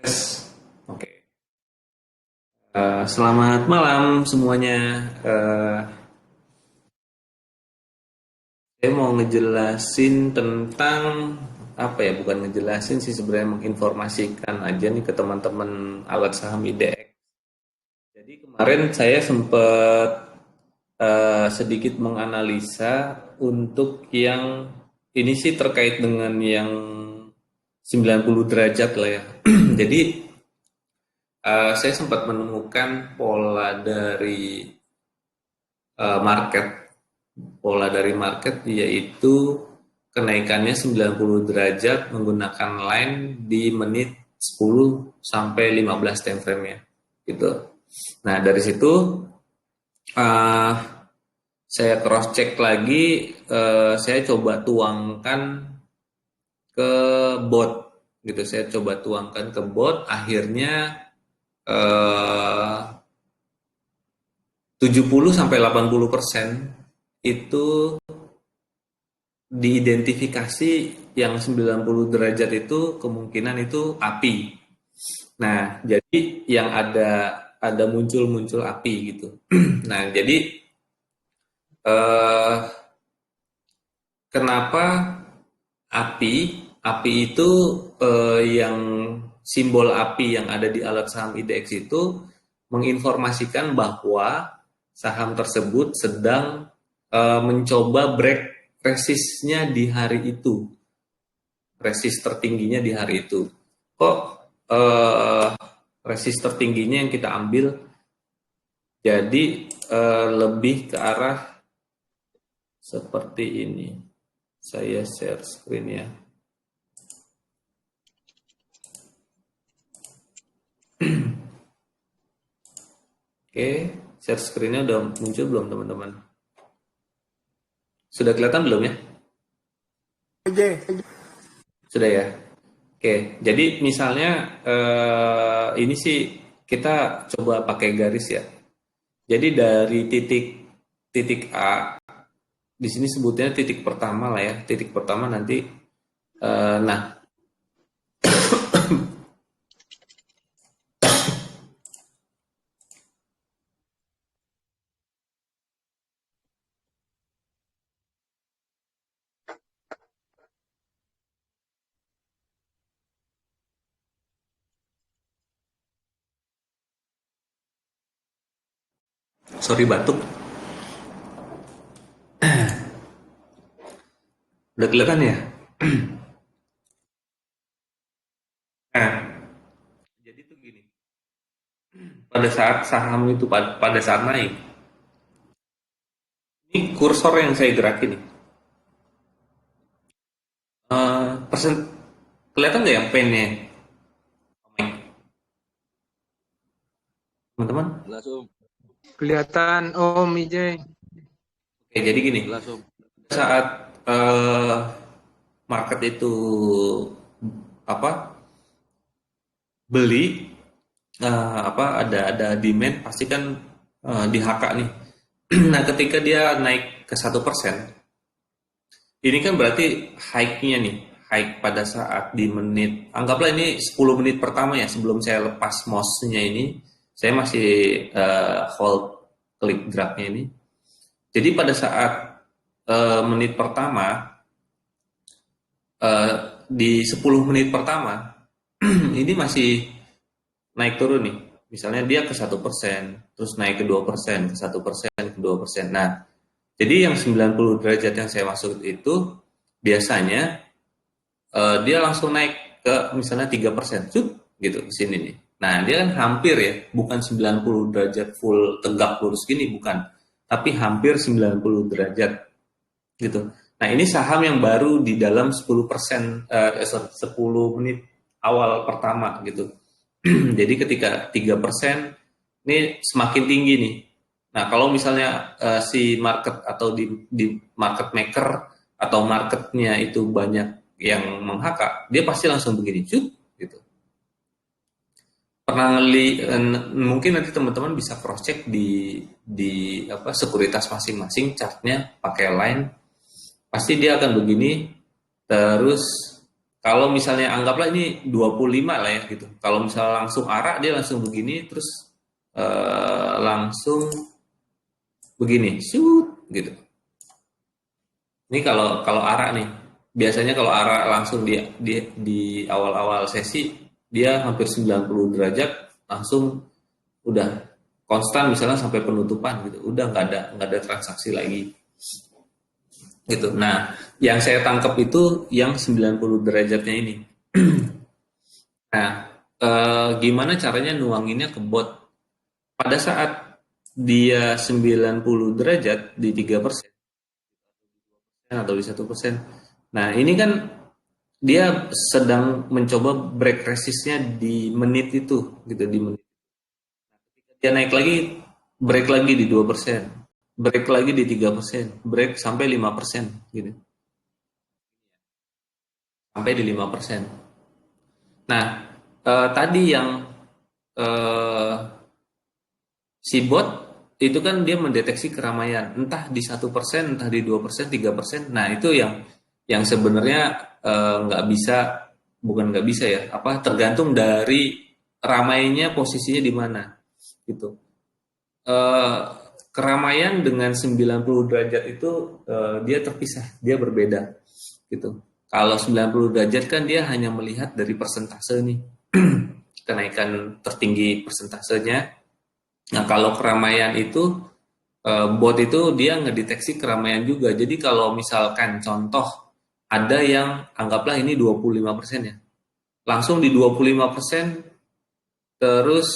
Yes. Oke. Selamat malam semuanya. Eh, saya mau ngejelasin tentang apa ya? Bukan ngejelasin sih sebenarnya menginformasikan aja nih ke teman-teman alat saham IDX. Jadi kemarin saya sempat sedikit menganalisa untuk yang ini sih terkait dengan yang 90 derajat lah ya. Jadi saya sempat menemukan pola dari market. Pola dari market yaitu kenaikannya 90 derajat menggunakan line di menit 10 sampai 15 time frame-nya gitu. Nah, dari situ uh, saya cross check lagi, saya coba tuangkan ke bot gitu. Saya coba tuangkan ke bot, akhirnya 70 sampai 80% itu diidentifikasi yang 90 derajat itu kemungkinan itu api. Nah, jadi yang ada muncul-muncul api gitu. Nah, jadi eh, kenapa api? Api itu yang simbol api yang ada di alat saham IDX itu menginformasikan bahwa saham tersebut sedang mencoba break resistnya di hari itu, resist tertingginya di hari itu. Kok eh, resist tertingginya yang kita ambil jadi lebih ke arah seperti ini. Saya share screen ya. Oke, share screen-nya udah muncul belum teman-teman? Sudah kelihatan belum ya? Sudah ya. Oke, jadi misalnya ini sih kita coba pakai garis ya. Jadi dari titik titik A, di sini sebutnya titik pertama lah ya, titik pertama nanti. Nah, sorry batuk, udah kelihatan ya. Nah, jadi tuh gini, pada saat saham itu pada saat naik, ini kursor yang saya gerakin nih. Persen kelihatan nggak yang pennya, teman-teman? Langsung, Kelihatan Om Ijay. Oke, jadi gini, langsung. saat market itu apa beli, apa ada demand pasti kan di HK nih. Nah, ketika dia naik ke 1%, ini kan berarti hike-nya nih, hike pada saat di menit, anggaplah ini 10 menit pertama ya sebelum saya lepas mouse-nya ini, saya masih hold klik geraknya ini. Jadi pada saat menit pertama, di 10 menit pertama, ini masih naik turun nih. Misalnya dia ke 1%, terus naik ke 2%, ke 1%, ke 2%. Nah, jadi yang 90 derajat yang saya maksud itu biasanya dia langsung naik ke misalnya 3%, gitu di sini nih. Nah, dia kan hampir ya, bukan 90 derajat full tegak lurus gini, bukan. Tapi hampir 90 derajat gitu. Nah, ini saham yang baru di dalam 10%, 10 menit awal pertama gitu. Jadi ketika 3% ini semakin tinggi nih. Nah, kalau misalnya si market atau di market maker atau marketnya itu banyak yang menghakak, dia pasti langsung begini, gitu. Pernah mungkin nanti teman-teman bisa cross check di apa sekuritas masing-masing chartnya pakai line, pasti dia akan begini terus Kalau misalnya anggaplah ini 25 lah ya gitu. Kalau misalnya langsung arah dia langsung begini, terus langsung begini, shoot gitu. Ini kalau kalau arah nih, biasanya kalau arah langsung di awal-awal sesi dia hampir 90 derajat langsung udah konstan misalnya sampai penutupan gitu. Udah nggak ada transaksi lagi gitu. Nah, yang saya tangkap itu yang 90 derajatnya ini. Nah, gimana caranya nuanginnya ke bot? Pada saat dia 90 derajat di 3% atau di 1%. Nah, ini kan dia sedang mencoba break resistnya di menit itu gitu di menit. Dia naik lagi, break lagi di 2%, break lagi di 3%, break sampai 5% gitu. Sampai di 5%. Nah, tadi yang eh, si bot itu kan dia mendeteksi keramaian, entah di 1%, entah di 2%, 3%. Nah, itu yang sebenarnya nggak bisa, bukan nggak bisa ya, apa tergantung dari ramainya posisinya di mana gitu. Eh, Keramaian dengan 90 derajat itu dia terpisah, dia berbeda gitu. Kalau 90 derajat kan dia hanya melihat dari persentase nih, kenaikan tertinggi persentasenya. Nah, kalau keramaian itu bot itu dia ngedeteksi keramaian juga. Jadi kalau misalkan contoh ada yang anggaplah ini 25% ya. Langsung di 25% terus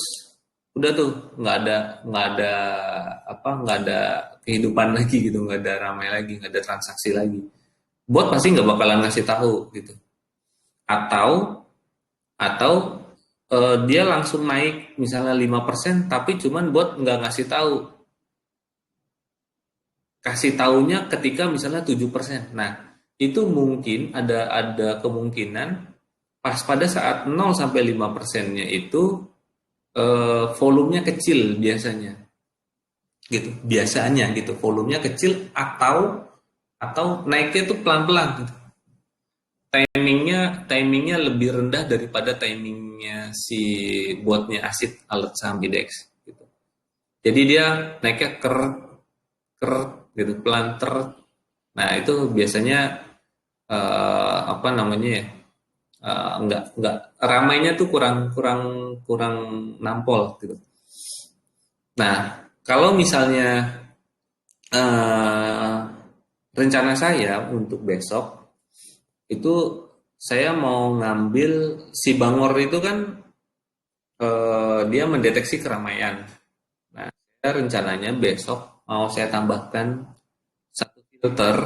udah tuh nggak ada apa nggak ada kehidupan lagi gitu, nggak ada ramai lagi, nggak ada transaksi lagi. Bot pasti nggak bakalan ngasih tahu gitu. Atau dia langsung naik misalnya 5% tapi cuman bot nggak ngasih tahu, kasih taunya ketika misalnya 7%. Nah, itu mungkin ada kemungkinan pas pada saat 0 sampai 5%-nya itu volumenya kecil biasanya. Gitu. Biasanya gitu, volumenya kecil atau naiknya itu pelan-pelan gitu. Timingnya lebih rendah daripada timingnya si botnya Asid Alert Saham Index gitu. Jadi dia naiknya ker gitu pelan ter. Nah, itu biasanya apa namanya ya? Enggak ramainya tuh kurang kurang kurang nampol gitu. Nah, kalau misalnya eh, rencana saya untuk besok itu saya mau ngambil si Bangor itu kan dia mendeteksi keramaian. Nah, saya rencananya besok mau saya tambahkan satu filter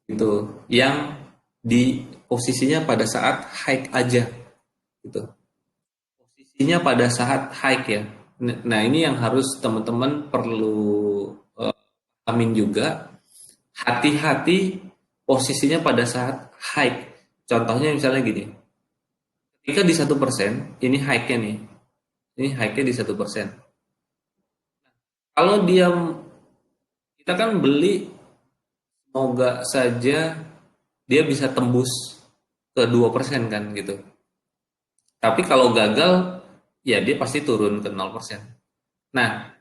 itu yang di posisinya pada saat high aja gitu. Posisinya pada saat high ya. Nah, ini yang harus teman-teman perlu pahamin juga. Hati-hati posisinya pada saat high. Contohnya misalnya gini, ketika di 1%, ini high-nya nih, ini high-nya di 1%. Kalau dia kita kan beli, semoga saja dia bisa tembus ke 2% kan gitu. Tapi kalau gagal, ya dia pasti turun ke 0%. Nah,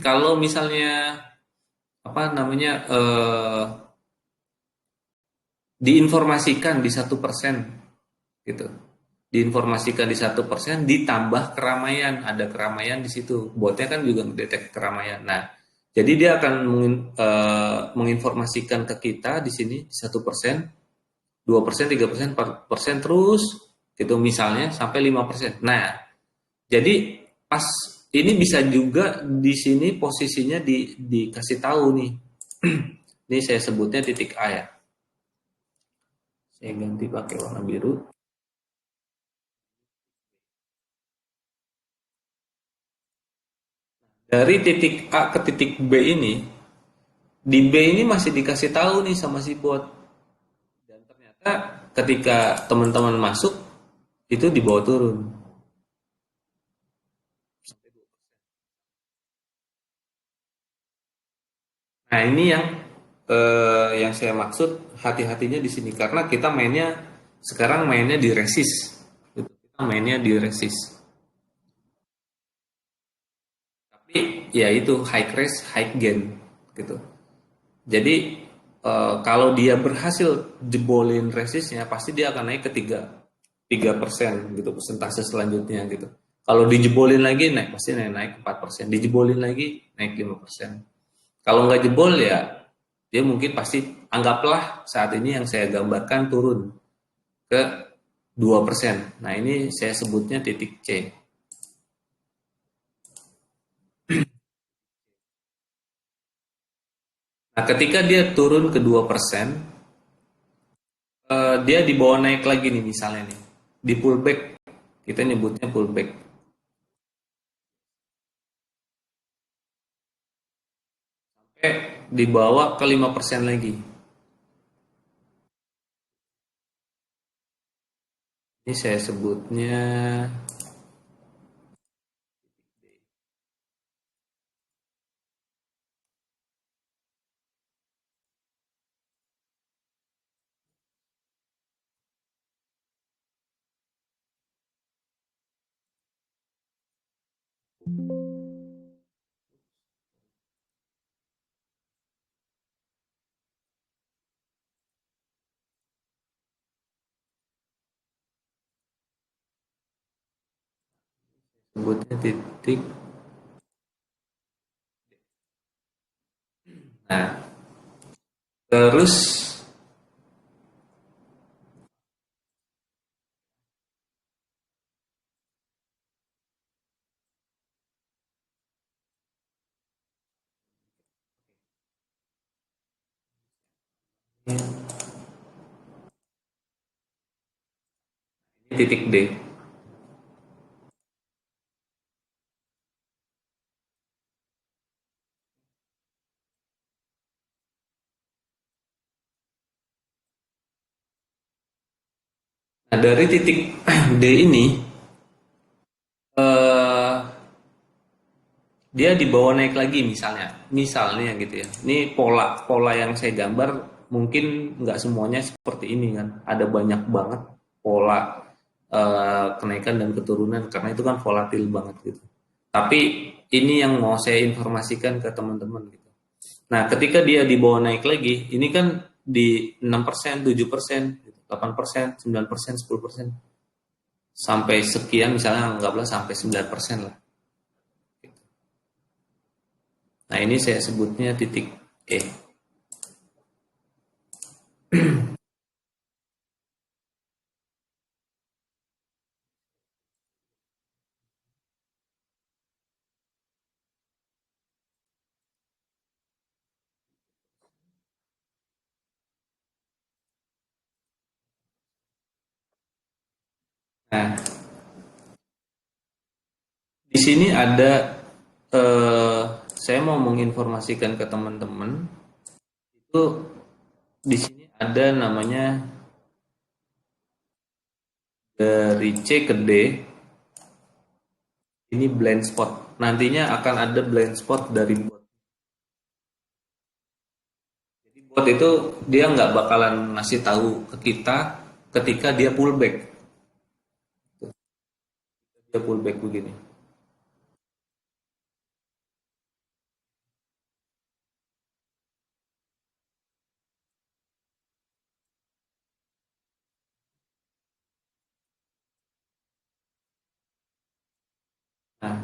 kalau misalnya apa namanya diinformasikan di 1% gitu, diinformasikan di 1% ditambah keramaian, ada keramaian di situ, botnya kan juga mendetek keramaian. Nah, jadi dia akan menginformasikan ke kita di sini 1%, 2%, 3%, 4% terus gitu misalnya sampai 5%. Nah, jadi pas ini bisa juga di sini posisinya dikasih tahu nih. Ini saya sebutnya titik A ya. Saya ganti pakai warna biru. Dari titik A ke titik B ini, di B ini masih dikasih tahu nih sama si bot. Dan ternyata ketika teman-teman masuk itu dibawa turun. Nah, ini yang saya maksud hati-hatinya di sini karena kita mainnya Sekarang mainnya di resist. Gitu. Kita mainnya di resist. Tapi ya itu high crash, high gain gitu. Jadi kalau dia berhasil jebolin resistnya, pasti dia akan naik ke 3% gitu, persentase selanjutnya gitu. Kalau dijebolin lagi naik, pasti naik 4%. Dijebolin lagi naik 5%. Kalau nggak jebol ya dia mungkin pasti, anggaplah saat ini yang saya gambarkan turun ke 2%. Nah, ini saya sebutnya titik C. Nah, ketika dia turun ke 2%, dia dibawa naik lagi nih misalnya nih. Di pullback, kita nyebutnya pullback. Sampai dibawa ke 5% lagi. Ini saya sebutnya sebutnya titik. Nah, terus ini titik D. Nah, dari titik D ini eh, dia dibawa naik lagi misalnya gitu ya. Ini pola pola yang saya gambar mungkin nggak semuanya seperti ini kan, ada banyak banget pola kenaikan dan keturunan karena itu kan volatil banget gitu. Tapi ini yang mau saya informasikan ke teman-teman gitu. Nah, ketika dia dibawa naik lagi, ini kan di 6%, 7%, 8%, 9%, 10%, sampai sekian misalnya anggaplah sampai 9% lah. Nah, ini saya sebutnya titik E. Nah, di sini ada saya mau menginformasikan ke teman-teman itu di sini ada namanya dari C ke D ini blind spot. Nantinya akan ada blind spot dari bot. Jadi bot itu dia nggak bakalan ngasih tahu ke kita ketika dia pullback. Dia pullback begini. Nah,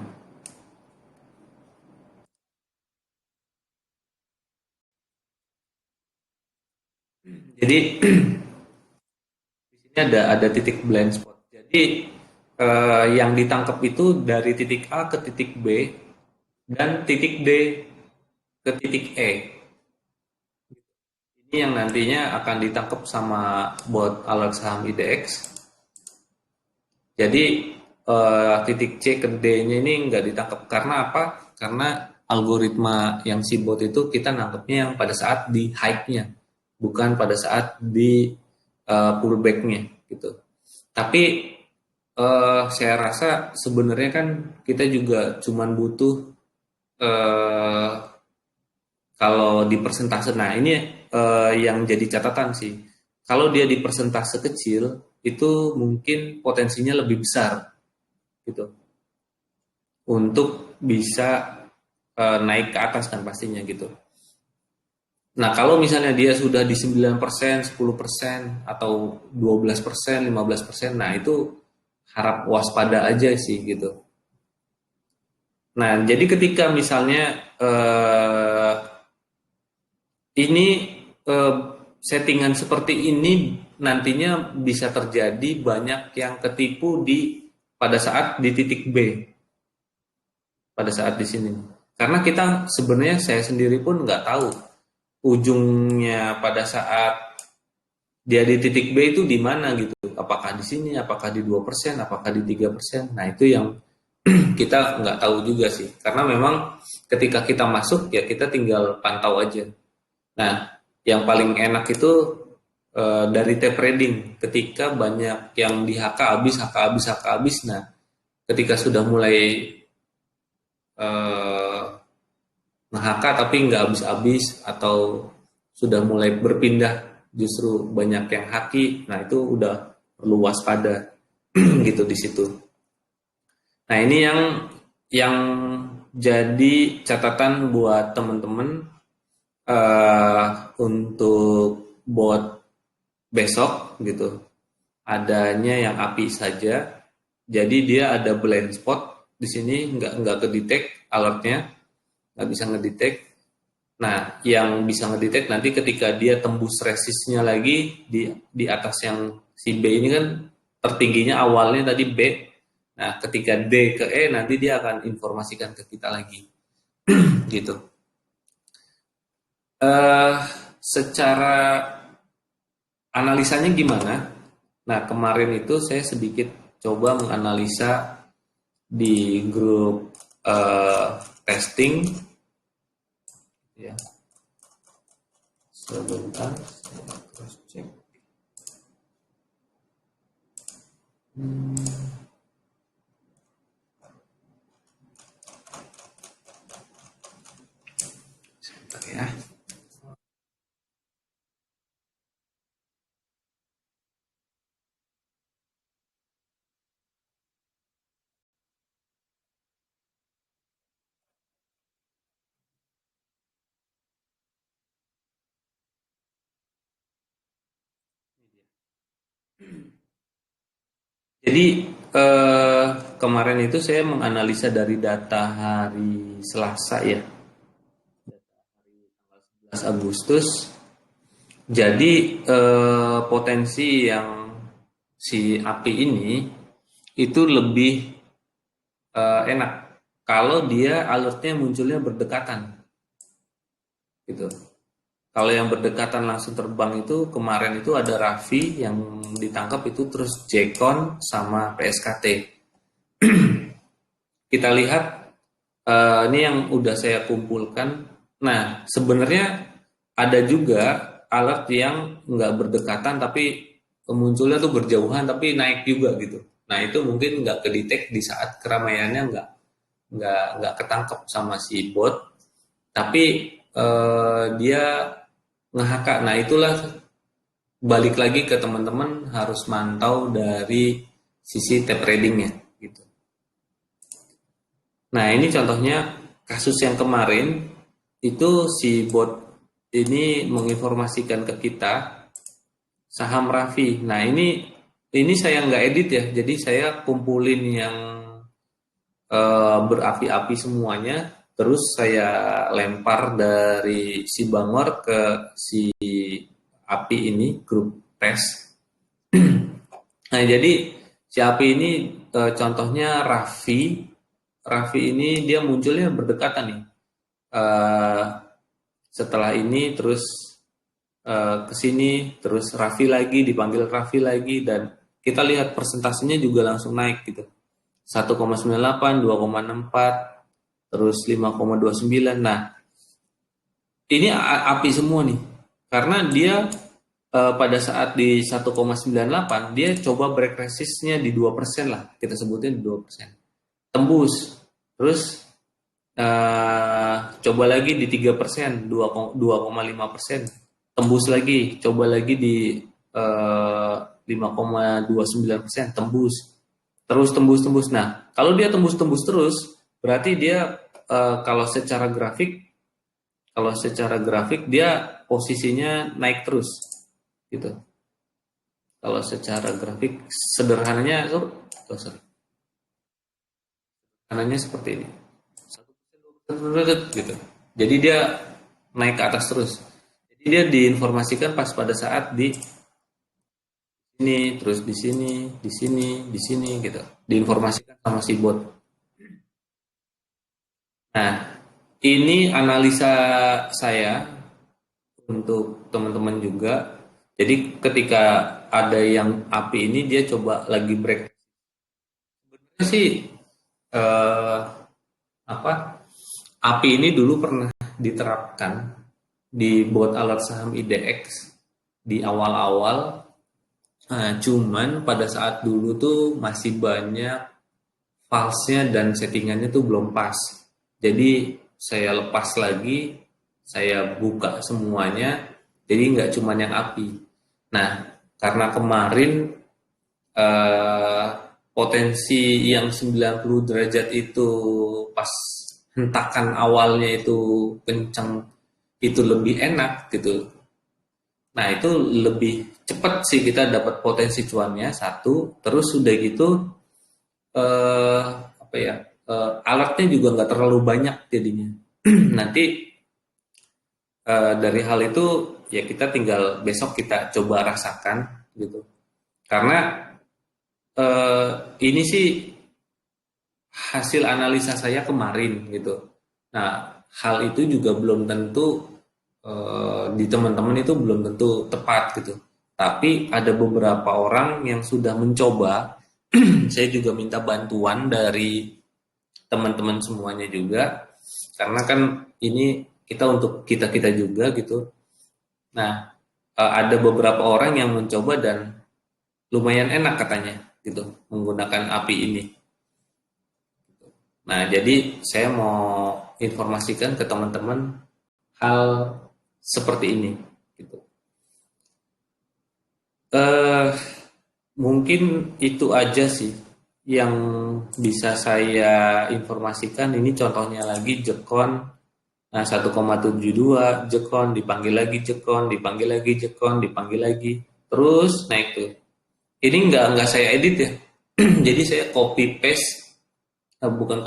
jadi di sini ada titik blind spot. Jadi yang ditangkap itu dari titik A ke titik B dan titik D ke titik E. Ini yang nantinya akan ditangkap sama bot alert saham IDX. Jadi titik C ke D-nya ini nggak ditangkap karena apa? Karena algoritma yang si bot itu kita nangkepnya yang pada saat di high-nya, bukan pada saat di pullback-nya gitu. Tapi saya rasa sebenarnya kan kita juga cuman butuh kalau di persentase. Nah, ini yang jadi catatan sih. kalau dia di persentase kecil itu mungkin potensinya lebih besar gitu untuk bisa naik ke atas kan pastinya gitu. Nah, kalau misalnya dia sudah di 9%, 10% atau 12%, 15%, nah itu harap waspada aja sih gitu. Nah, jadi ketika misalnya ini eh, settingan seperti ini nantinya bisa terjadi banyak yang ketipu pada saat di titik B, pada saat di sini. Karena kita sebenarnya saya sendiri pun nggak tahu ujungnya pada saat dia di titik B itu di mana gitu. Apakah di sini, apakah di 2%, apakah di 3%. Nah, itu yang kita nggak tahu juga sih. Karena memang ketika kita masuk ya kita tinggal pantau aja. Nah, yang paling enak itu dari tape reading. Ketika banyak yang di HK habis, HK habis, HK habis. Nah, ketika sudah mulai eh, nge-HK tapi nggak habis-habis atau sudah mulai berpindah justru banyak yang haki, nah itu udah perlu waspada gitu di situ. Nah, ini yang jadi catatan buat teman-teman untuk bot besok gitu. Adanya yang API saja. Jadi dia ada blind spot di sini nggak kedetek alertnya, nggak bisa ngedetect. Nah, yang bisa ngedetect nanti ketika dia tembus resistnya lagi di atas yang si B ini kan tertingginya awalnya tadi B. Nah, ketika D ke E nanti dia akan informasikan ke kita lagi, gitu. Eh, Secara analisanya gimana? Nah, kemarin itu saya sedikit coba menganalisa di grup testing, ya. Sebentar, saya cross check. Sebentar ya. Jadi eh, kemarin itu saya menganalisa dari data hari Selasa ya, 11 Agustus. Jadi potensi yang si api ini itu lebih enak kalau dia alertnya munculnya berdekatan, gitu. Kalau yang berdekatan langsung terbang itu kemarin itu ada Raffi yang ditangkap itu terus Jekon sama PSKT. Kita lihat ini yang udah saya kumpulkan. Nah, sebenarnya ada juga alert yang nggak berdekatan tapi munculnya tuh berjauhan tapi naik juga gitu. Nah, itu mungkin nggak kedetek di saat keramaiannya nggak ketangkep sama si bot, tapi dia nge-HK. Nah, itulah balik lagi ke teman-teman harus mantau dari sisi tape readingnya gitu. Nah, ini contohnya kasus yang kemarin itu si bot ini menginformasikan ke kita saham Raffi. Nah, ini saya nggak edit ya, jadi saya kumpulin yang berapi-api semuanya, terus saya lempar dari si Bangor ke si api ini grup tes. Nah, jadi si api ini contohnya Raffi. Raffi ini dia munculnya berdekatan nih. Eh, Setelah ini terus ke sini, terus Raffi lagi, dipanggil Raffi lagi, dan kita lihat persentasenya juga langsung naik gitu. 1,98, 2,64, terus 5,29. Nah, ini api semua nih. Karena dia pada saat di 1,98 dia coba break resistnya di 2% lah. Kita sebutnya di 2%. Tembus. Terus coba lagi di 3%, 2,5%. Tembus lagi, coba lagi di 5,29% tembus. Terus tembus. Nah, kalau dia tembus terus, berarti dia kalau secara grafik dia posisinya naik terus gitu. Kalau secara grafik sederhananya sederhananya seperti ini. 1% gitu. Jadi dia naik ke atas terus. Jadi dia diinformasikan pas pada saat di sini, terus di sini, di sini, di sini gitu. Diinformasikan sama si bot. Nah, ini analisa saya untuk teman-teman juga. Jadi ketika ada yang api ini dia coba lagi break. Sebenarnya sih eh, apa? Api ini dulu pernah diterapkan di bot alert saham IDX di awal-awal. Nah, cuman pada saat dulu tuh masih banyak false-nya dan settingannya tuh belum pas. Jadi saya lepas lagi, saya buka semuanya, jadi nggak cuma yang api. Nah, karena kemarin eh, potensi yang 90 derajat itu pas hentakan awalnya itu kencang, itu lebih enak gitu. Nah, itu lebih cepat sih kita dapat potensi cuannya satu, terus sudah gitu apa ya, alatnya juga nggak terlalu banyak jadinya. Nanti dari hal itu ya kita tinggal besok kita coba rasakan gitu. Karena ini sih hasil analisa saya kemarin gitu. Nah, hal itu juga belum tentu di teman-teman itu belum tentu tepat gitu. Tapi ada beberapa orang yang sudah mencoba. Saya juga minta bantuan dari teman-teman semuanya juga, karena kan ini kita untuk kita juga gitu. Nah, ada beberapa orang yang mencoba dan lumayan enak katanya gitu menggunakan API ini. Nah, jadi saya mau informasikan ke teman-teman hal seperti ini gitu. eh Mungkin itu aja sih yang bisa saya informasikan. Ini contohnya lagi Jekon. Nah, 1,72 Jekon, dipanggil lagi Jekon, dipanggil lagi Jekon, dipanggil lagi. Terus naik tuh. Ini nggak saya edit ya. Jadi saya copy paste, bukan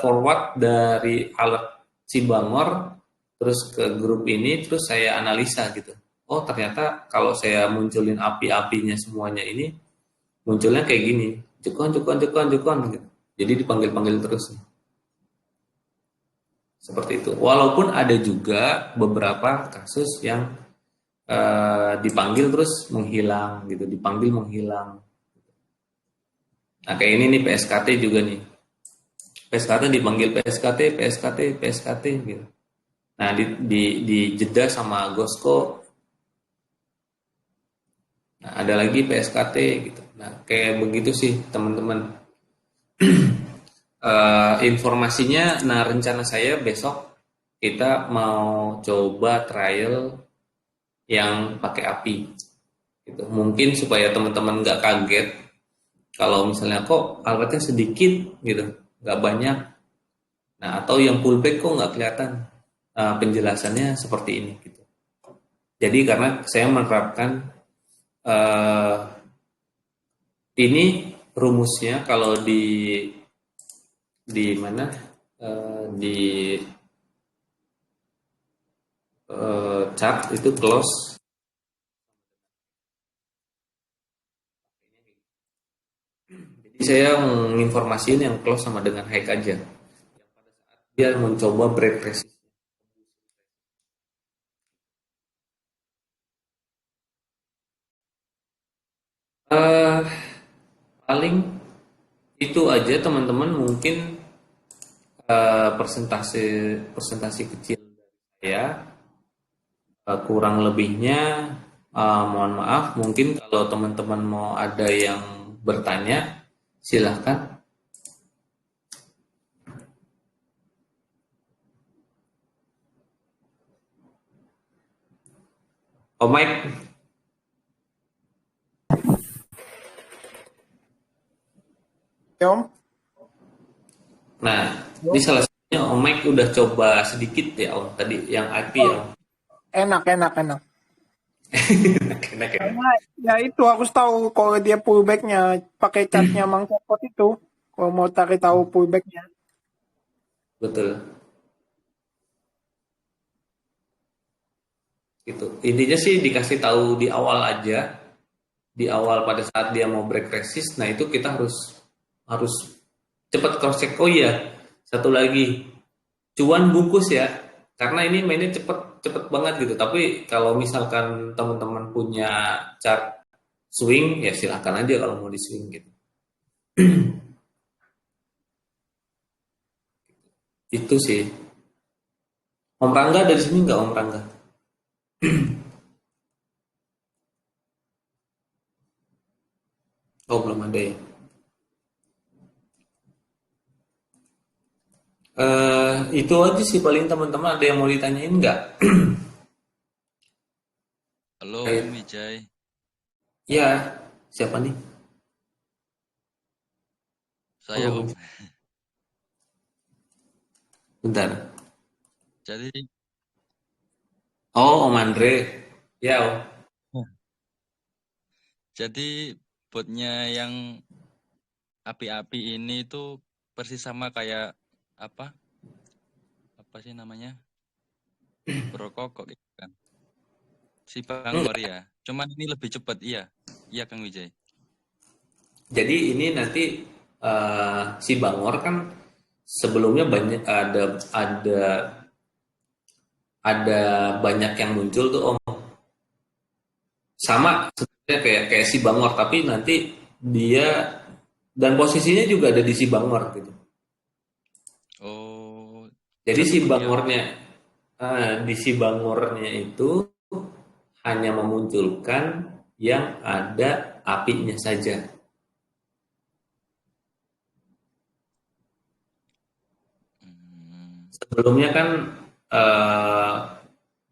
forward dari alert si Bangor terus ke grup ini, terus saya analisa gitu. Oh, ternyata kalau saya munculin api-apinya semuanya ini munculnya kayak gini. Jekon, Jekon, Jekon, Jekon gitu. Jadi dipanggil-panggil terus. Seperti itu. Walaupun ada juga beberapa kasus yang dipanggil terus menghilang gitu, dipanggil menghilang. Nah, kayak ini nih PSKT juga nih. PSKT dipanggil PSKT, PSKT, PSKT gitu. Nah, di jeda sama Gosko. Nah, ada lagi PSKT gitu. Nah, kayak begitu sih teman-teman. Informasinya, nah rencana saya besok kita mau coba trial yang pakai API gitu. Mungkin supaya teman-teman nggak kaget kalau misalnya kok alatnya sedikit gitu, nggak banyak. Nah, atau yang pullback kok nggak kelihatan. Penjelasannya seperti ini gitu. Jadi karena saya menerapkan uh, ini rumusnya kalau di mana, di chart itu close. Jadi saya menginformasikan yang close sama dengan high aja. Dia mencoba break resist. Uh, Paling itu aja teman-teman, mungkin persentase persentase kecil dari saya. Kurang lebihnya mohon maaf. Mungkin kalau teman-teman mau ada yang bertanya, silahkan. Oh, Mike. Ya, Om. Nah, ini Yo. salah satunya Om Mike udah coba sedikit ya Om tadi yang IP ya Oh, Om. enak, enak, enak. Enak ya. Karena ya itu aku tahu kalau dia pullbacknya pakai catnya Mang Cokot itu. Kalau mau cari tahu pullbacknya. Betul. Gitu. Intinya sih dikasih tahu di awal aja, di awal pada saat dia mau break resist. Nah, itu kita harus harus cepat cross check. Oh iya, satu lagi, cuan bungkus ya. Karena ini mainnya cepet cepet banget gitu. Tapi kalau misalkan teman-teman punya chart swing, ya silahkan aja kalau mau di swing gitu. Itu sih. Om Rangga dari sini nggak Om Rangga? Oh belum ada ya. Itu aja sih paling teman-teman ada yang mau ditanyain nggak? Halo Om Kayak, Wijay, ya siapa nih? saya Oh Om. bentar. Jadi, Oh Om Andre. Ya Om. jadi botnya yang api-api ini tuh persis sama kayak apa? Apa sih namanya? Berokok gitu kan? Si Bangor Enggak. ya. Cuman ini lebih cepat, iya. Iya Kang Wijay. Jadi ini nanti si Bangor kan sebelumnya banyak ada banyak yang muncul tuh Om. Sama sebenarnya kayak kayak si Bangor tapi nanti dia dan posisinya juga ada di si Bangor gitu. Oh, Jadi si jadi dia Bangornya di si Bangornya itu hanya memunculkan yang ada apinya saja. hmm, Sebelumnya kan eh,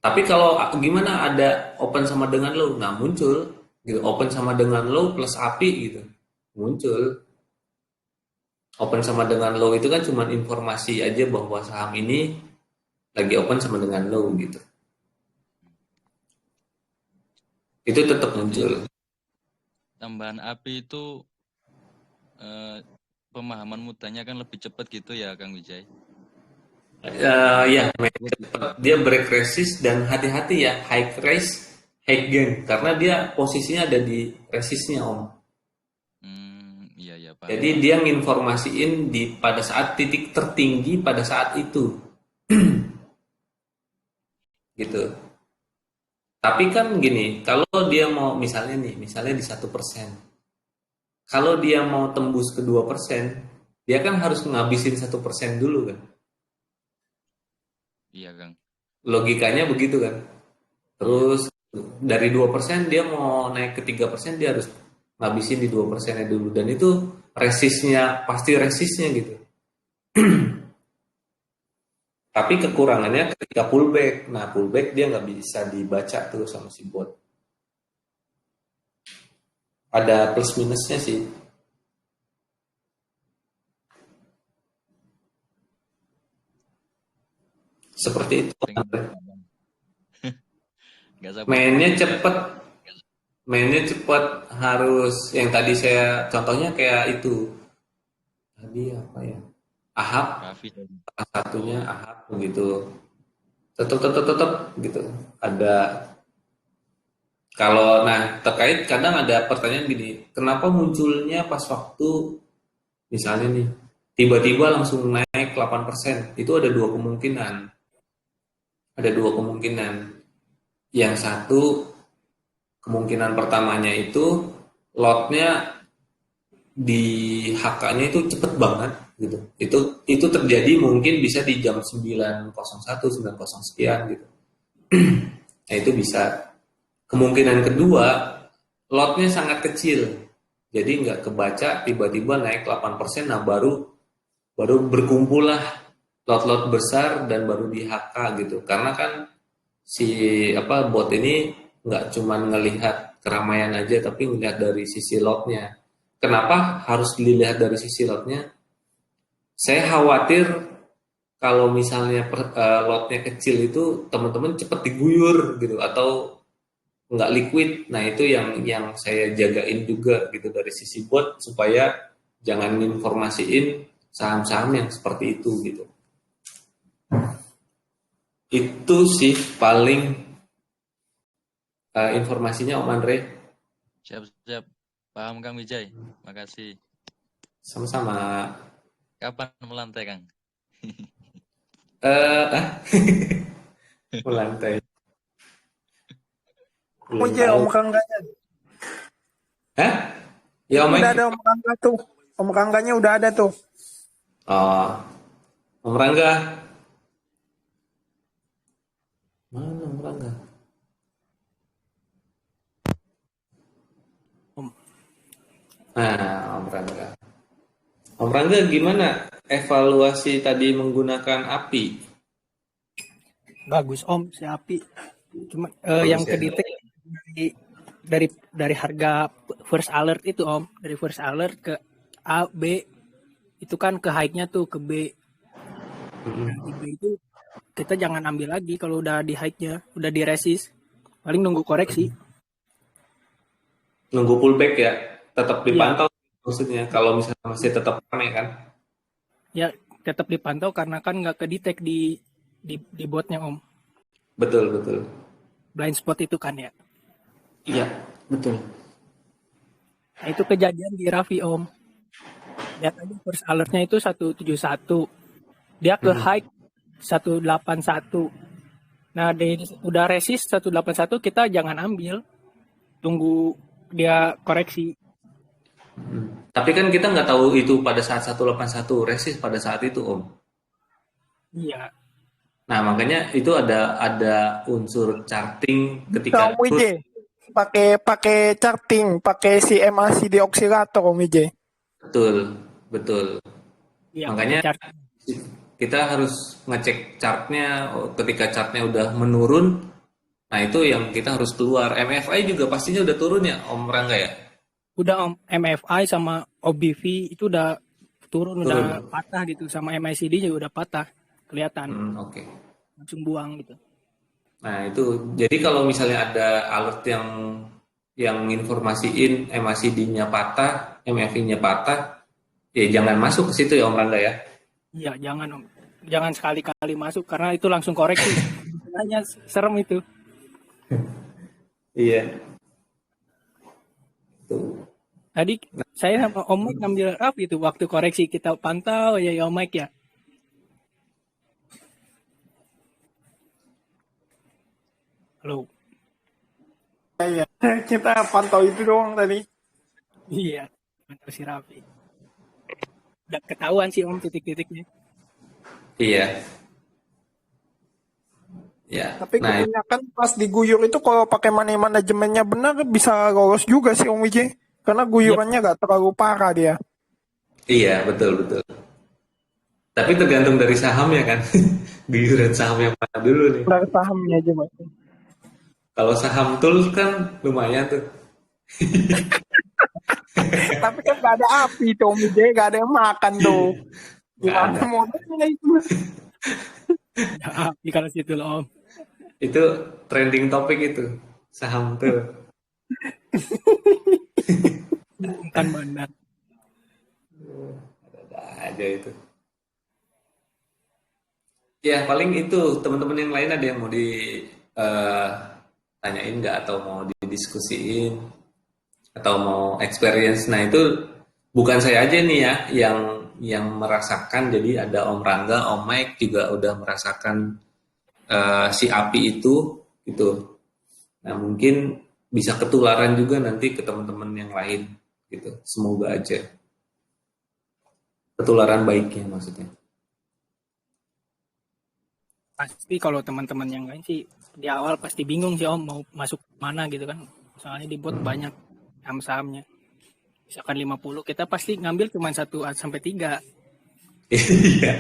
tapi kalau gimana ada open sama dengan low, nah muncul gitu. Open sama dengan low plus api gitu. Muncul. Open sama dengan low itu kan cuma informasi aja bahwa saham ini lagi open sama dengan low gitu. Itu tetap jadi muncul. tambahan api itu eh, pemahaman mudahnya kan lebih cepat gitu ya Kang Wijay. Ya, mainnya cepat. Dia break resist dan hati-hati ya, high rise, high gain. Karena dia posisinya ada di resistnya Om. Iya ya paham Jadi Kang. dia nginformasiin di pada saat titik tertinggi pada saat itu, gitu. Tapi kan gini, kalau dia mau misalnya nih, misalnya di 1%, kalau dia mau tembus ke 2%, dia kan harus ngabisin 1% dulu kan. Iya Kang. Logikanya begitu kan. Iya. Terus dari 2% dia mau naik ke 3% dia harus ngabisin di 2%-nya dulu. Dan itu resistnya, pasti resistnya gitu. Tapi kekurangannya ketika pullback. Nah pullback dia nggak bisa dibaca tuh sama si bot. Ada plus minusnya sih. Seperti itu. Pengen nggak sabar Mainnya nunggu ya. cepet, mainnya cepet harus yang tadi saya contohnya kayak itu. Tadi apa ya? Ahab, Raffi. salah satunya Oh, Ahab begitu. Tetap gitu. Ada kalau nah terkait kadang ada pertanyaan gini, kenapa munculnya pas waktu misalnya nih tiba-tiba langsung naik 8%? Itu ada dua kemungkinan. Ada dua kemungkinan. Yang satu kemungkinan pertamanya itu lotnya di HK-nya itu cepet banget gitu. Itu terjadi mungkin bisa di jam 9.01, 9.0 sekian gitu. Nah, itu bisa. Kemungkinan kedua, lotnya sangat kecil. Jadi nggak kebaca tiba-tiba naik 8%, nah baru baru berkumpul lah lot-lot besar dan baru di HK gitu. Karena kan si apa bot ini nggak cuman ngelihat keramaian aja tapi ngelihat dari sisi lotnya. kenapa harus dilihat dari sisi lotnya? Saya khawatir kalau misalnya lotnya kecil itu teman-teman cepat diguyur gitu atau nggak liquid. Nah itu yang saya jagain juga gitu dari sisi bot supaya jangan informasiin saham-saham yang seperti itu gitu. Itu sih paling informasinya Om Andre. Siap-siap. Paham Kang Wijay. Makasih. Sama-sama. Kapan melantai Kang? Melantai. Oh Belum iya, tahu. Om Kangganya. Hah? Ya Om Udah Mike. ada Om Kangga tuh. Om Kangganya udah ada tuh. Oh, Om Rangga. Mana Om Rangga? Om. Nah, Om Rangga. Om Rangga gimana evaluasi tadi menggunakan API? Bagus Om, si Api. Cuma Bagus yang ya? kedetek dari harga first alert itu Om, dari first alert ke A, B itu kan ke high-nya tuh ke B. Mm-mm. Nah, di B itu kita jangan ambil lagi kalau udah di high-nya, udah di resist. Paling nunggu koreksi. Nunggu pullback ya, tetap Iya, dipantau maksudnya kalau misalnya masih tetap ramai kan? ya tetap dipantau karena kan nggak kedetek di botnya Om. Betul, betul. Blind spot itu kan ya. Iya, betul. Nah, itu kejadian di Raffi Om. Lihat aja first alertnya itu 171. Dia ke high 181. Nah, udah resist 181 kita jangan ambil. Tunggu dia koreksi. Tapi kan kita nggak tahu itu pada saat 181 resist pada saat itu Om. Iya, Nah makanya itu ada unsur charting Bisa ketika Om Wijay. Pakai charting, pakai si MACD oscillator Om Wijay. betul, betul. iya Makanya pakai chart. kita harus ngecek chartnya ketika chartnya udah menurun. Nah itu yang kita harus keluar. MFI juga pastinya udah turun ya Om Rangga ya? Udah Om, MFI sama OBV itu udah turun, udah Turun. patah gitu. Sama MACD juga udah patah. Kelihatan. Oke. Langsung buang gitu. Nah itu jadi kalau misalnya ada alert yang informasiin MACD-nya patah, MFI-nya patah, ya jangan masuk ke situ ya Om Rangga ya. Iya, jangan Om. Jangan sekali-kali masuk karena itu langsung koreksi. Hanya serem itu. Iya. Tuh. Tadi saya sama Om Mike ngambil up itu waktu koreksi kita pantau ya Om Mike ya. Halo. Iya. Kita pantau itu doang tadi. Iya, pantau si Raffi. Udah ketahuan sih Om titik-titiknya. Iya. Ya. Tapi Nah, kebanyakan pas diguyur itu kalau pakai money manajemennya benar bisa lolos juga sih Om Wijay. Karena guyurannya nggak terlalu parah dia. iya betul betul. Tapi tergantung dari sahamnya kan. Giliran saham yang mana dulu nih. Dari sahamnya aja Mas. Kalau saham tools kan lumayan tuh. Tapi kan nggak ada api tuh Om Wijay, nggak ada yang makan tuh. Nggak Gimana ada. modalnya itu? Ya, di kalau situ loh Om. Itu trending topik itu. Saham tuh. Bukan benar. Ada aja itu. Ya paling itu teman-teman yang lain ada yang mau tanyain nggak atau mau didiskusiin atau mau experience. Nah itu bukan saya aja nih ya yang merasakan. Jadi ada Om Rangga, Om Mike juga udah merasakan si api itu gitu. Nah mungkin bisa ketularan juga nanti ke teman-teman yang lain gitu. Semoga aja ketularan baiknya maksudnya. Pasti kalau teman-teman yang lain sih di awal pasti bingung sih Om mau masuk mana gitu kan. Soalnya di bot banyak saham-sahamnya. Misalkan 50 kita pasti ngambil cuma 1 sampai 3. Iya,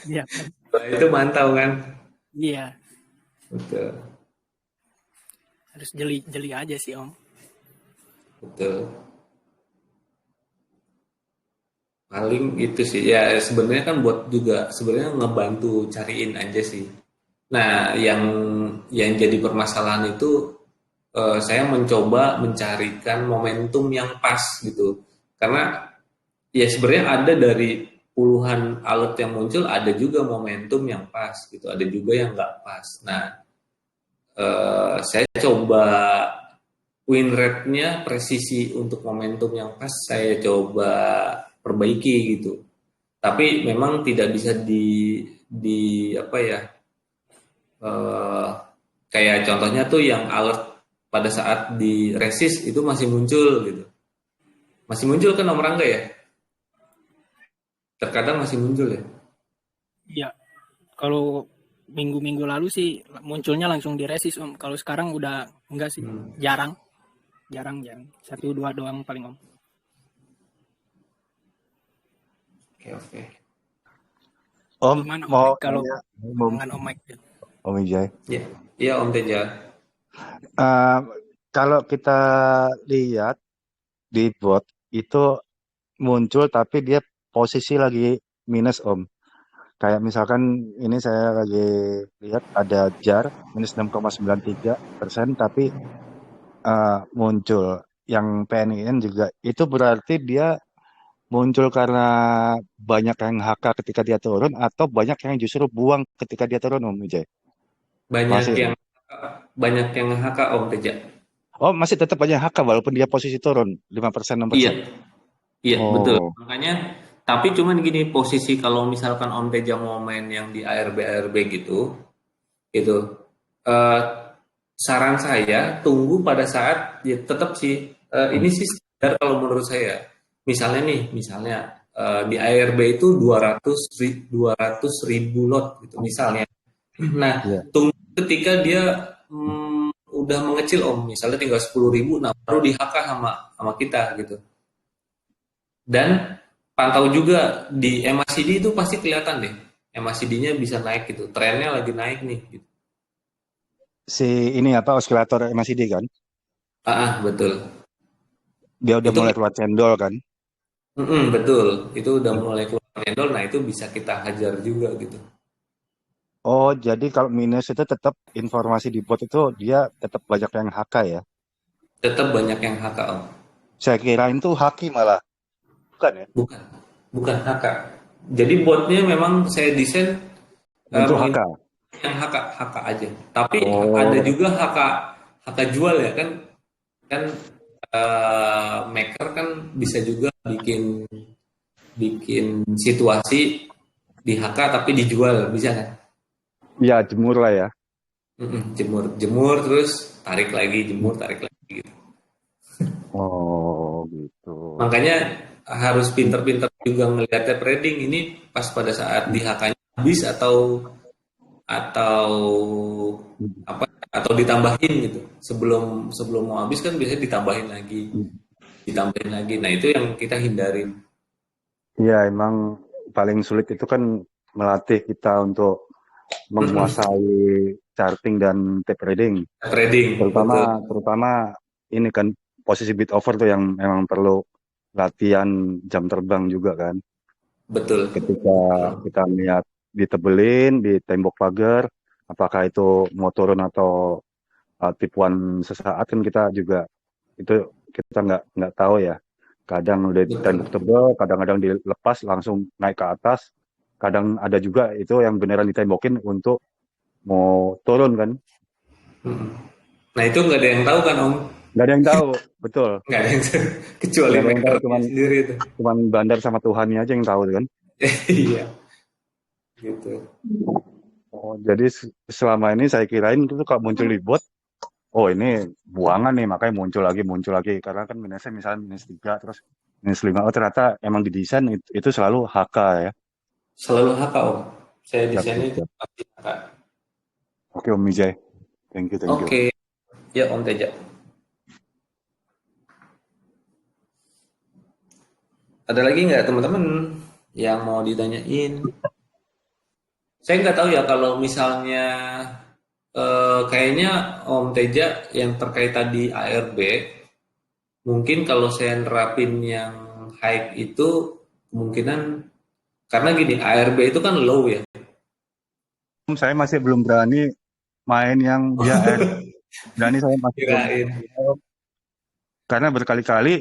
Iya kan? itu mantau kan. Iya, Betul, harus jeli-jeli aja sih Om. betul. paling itu sih ya, sebenarnya kan buat juga sebenarnya ngebantu cariin aja sih. Nah, yang jadi permasalahan itu saya mencoba mencarikan momentum yang pas gitu. Karena ya sebenarnya ada dari puluhan alert yang muncul, ada juga momentum yang pas gitu, ada juga yang nggak pas. Nah, saya coba win rate-nya, presisi untuk momentum yang pas saya coba perbaiki gitu. Tapi memang tidak bisa di apa ya, eh, kayak contohnya tuh yang alert pada saat di resist itu masih muncul gitu. Masih muncul kan Om Rangga ya? Terkadang masih muncul ya. Iya, kalau minggu-minggu lalu sih munculnya langsung di resist Om. Kalau sekarang udah enggak sih, jarang. Jarang. Satu dua doang paling Om. Oke, oke. Om Gimana Om mau Mike kalau tanya, dengan Om Mike? Om Wijay. Ya, iya Om Teja. Eh, Kalau kita lihat di bot itu muncul tapi dia posisi lagi minus Om. Kayak misalkan ini saya lagi lihat ada JAR minus 6,93%, tapi muncul yang PNIN juga. Itu berarti dia muncul karena banyak yang HK ketika dia turun atau banyak yang justru buang ketika dia turun Om Wijay? Banyak Masih. yang banyak yang HK Om Teja. Oh, masih tetap banyak HK walaupun dia posisi turun 5%, 6%. Iya, iya betul. Oh, Makanya, tapi cuman gini, posisi kalau misalkan Om Teja mau main yang di ARB gitu, itu eh, saran saya tunggu pada saat ya tetap sih, ini sih standar kalau menurut saya. Misalnya nih, di ARB itu 200 ribu lot gitu misalnya. Nah, iya. tunggu ketika dia udah mengecil Om, misalnya tinggal 10 ribu, nah baru di HK sama kita gitu. Dan pantau juga di MACD itu pasti kelihatan deh. MACD-nya bisa naik gitu. Trennya lagi naik nih gitu. Si ini apa oskilator MACD kan? Betul. Dia udah Itu mulai keluar cendol kan? betul. Itu udah mulai keluar candle, nah itu bisa kita hajar juga gitu. Oh, jadi kalau minus itu tetap informasi di bot itu dia tetap banyak yang HK ya? Tetap banyak yang HK Om. Saya kirain tuh haki malah. Bukan ya? Bukan. Bukan HK. Jadi botnya memang saya desain Untuk HK. yang HK aja. Tapi ada Oh, juga HK jual ya kan, kan maker kan bisa juga bikin bikin situasi di HK tapi dijual, bisa kan? ya jemur lah ya. Jemur terus tarik lagi, jemur tarik lagi gitu. Oh, gitu. Makanya harus pinter-pinter juga ngelihatnya trading ini pas pada saat di HK-nya habis atau apa, atau ditambahin gitu. Sebelum sebelum mau habis kan biasanya ditambahin lagi. Nah, itu yang kita hindarin. Iya, emang paling sulit itu kan melatih kita untuk menguasai charting dan tape trading. Trading, Terutama betul. terutama ini kan posisi bid over tuh yang memang perlu latihan jam terbang juga kan. Betul. Ketika kita lihat ditebelin di tembok pagar, apakah itu mau turun atau tipuan sesaat kan kita juga itu kita nggak tahu ya. Kadang udah tembok Betul. tebel, kadang-kadang dilepas langsung naik ke atas. Kadang ada juga itu yang beneran ditembokin untuk mau turun kan. Mm-mm. Nah, itu nggak ada yang tahu kan Om? Nggak ada yang tahu, betul. Nggak ada yang tahu. Kecuali Nggak ada yang tahu, makernya sendiri itu. cuman bandar sama Tuhannya aja yang tahu kan. Iya, gitu. Oh, jadi selama ini saya kirain itu kalau muncul di bot, oh ini buangan nih, makanya muncul lagi. Karena kan minusnya misalnya -3, terus -5. Oh ternyata emang didesain itu selalu HK ya. Selalu HK Om. Saya Siap, desainnya siap, itu siap. pasti HK. Oke Om Mijay, thank you, thank you. Oke, ya Om Teja. Ada lagi nggak teman-teman yang mau ditanyain? Saya nggak tahu ya kalau misalnya kayaknya Om Teja yang terkait tadi ARB, mungkin kalau saya nerapin yang high itu kemungkinan karena gini, ARB itu kan low ya. Saya masih belum berani main yang dia berani, saya masih belum Kirain. karena berkali-kali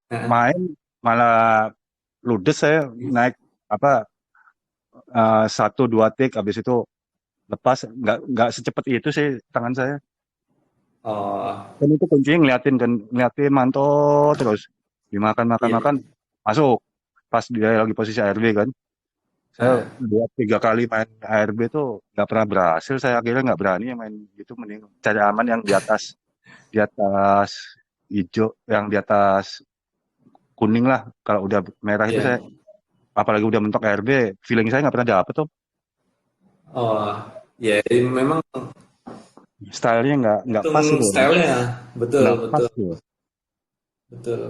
Nah, main malah ludes, saya naik apa 1-2 tik habis itu lepas, nggak secepat itu sih tangan saya. oh Kan itu kuncinya ngeliatin mantau terus dimakan makan iya. makan masuk pas dia lagi posisi ARB kan. Saya Nah, 2-3 kali main ARB tuh nggak pernah berhasil, saya akhirnya nggak berani ya main gitu, mending cari aman yang di atas hijau, yang di atas kuning lah. Kalau udah merah itu saya, iya. apalagi udah mentok ARB, feeling saya nggak pernah dapet tuh. Oh, ya memang Stylenya nggak pas hitung itu, stylenya, betul nggak pas betul tuh. betul.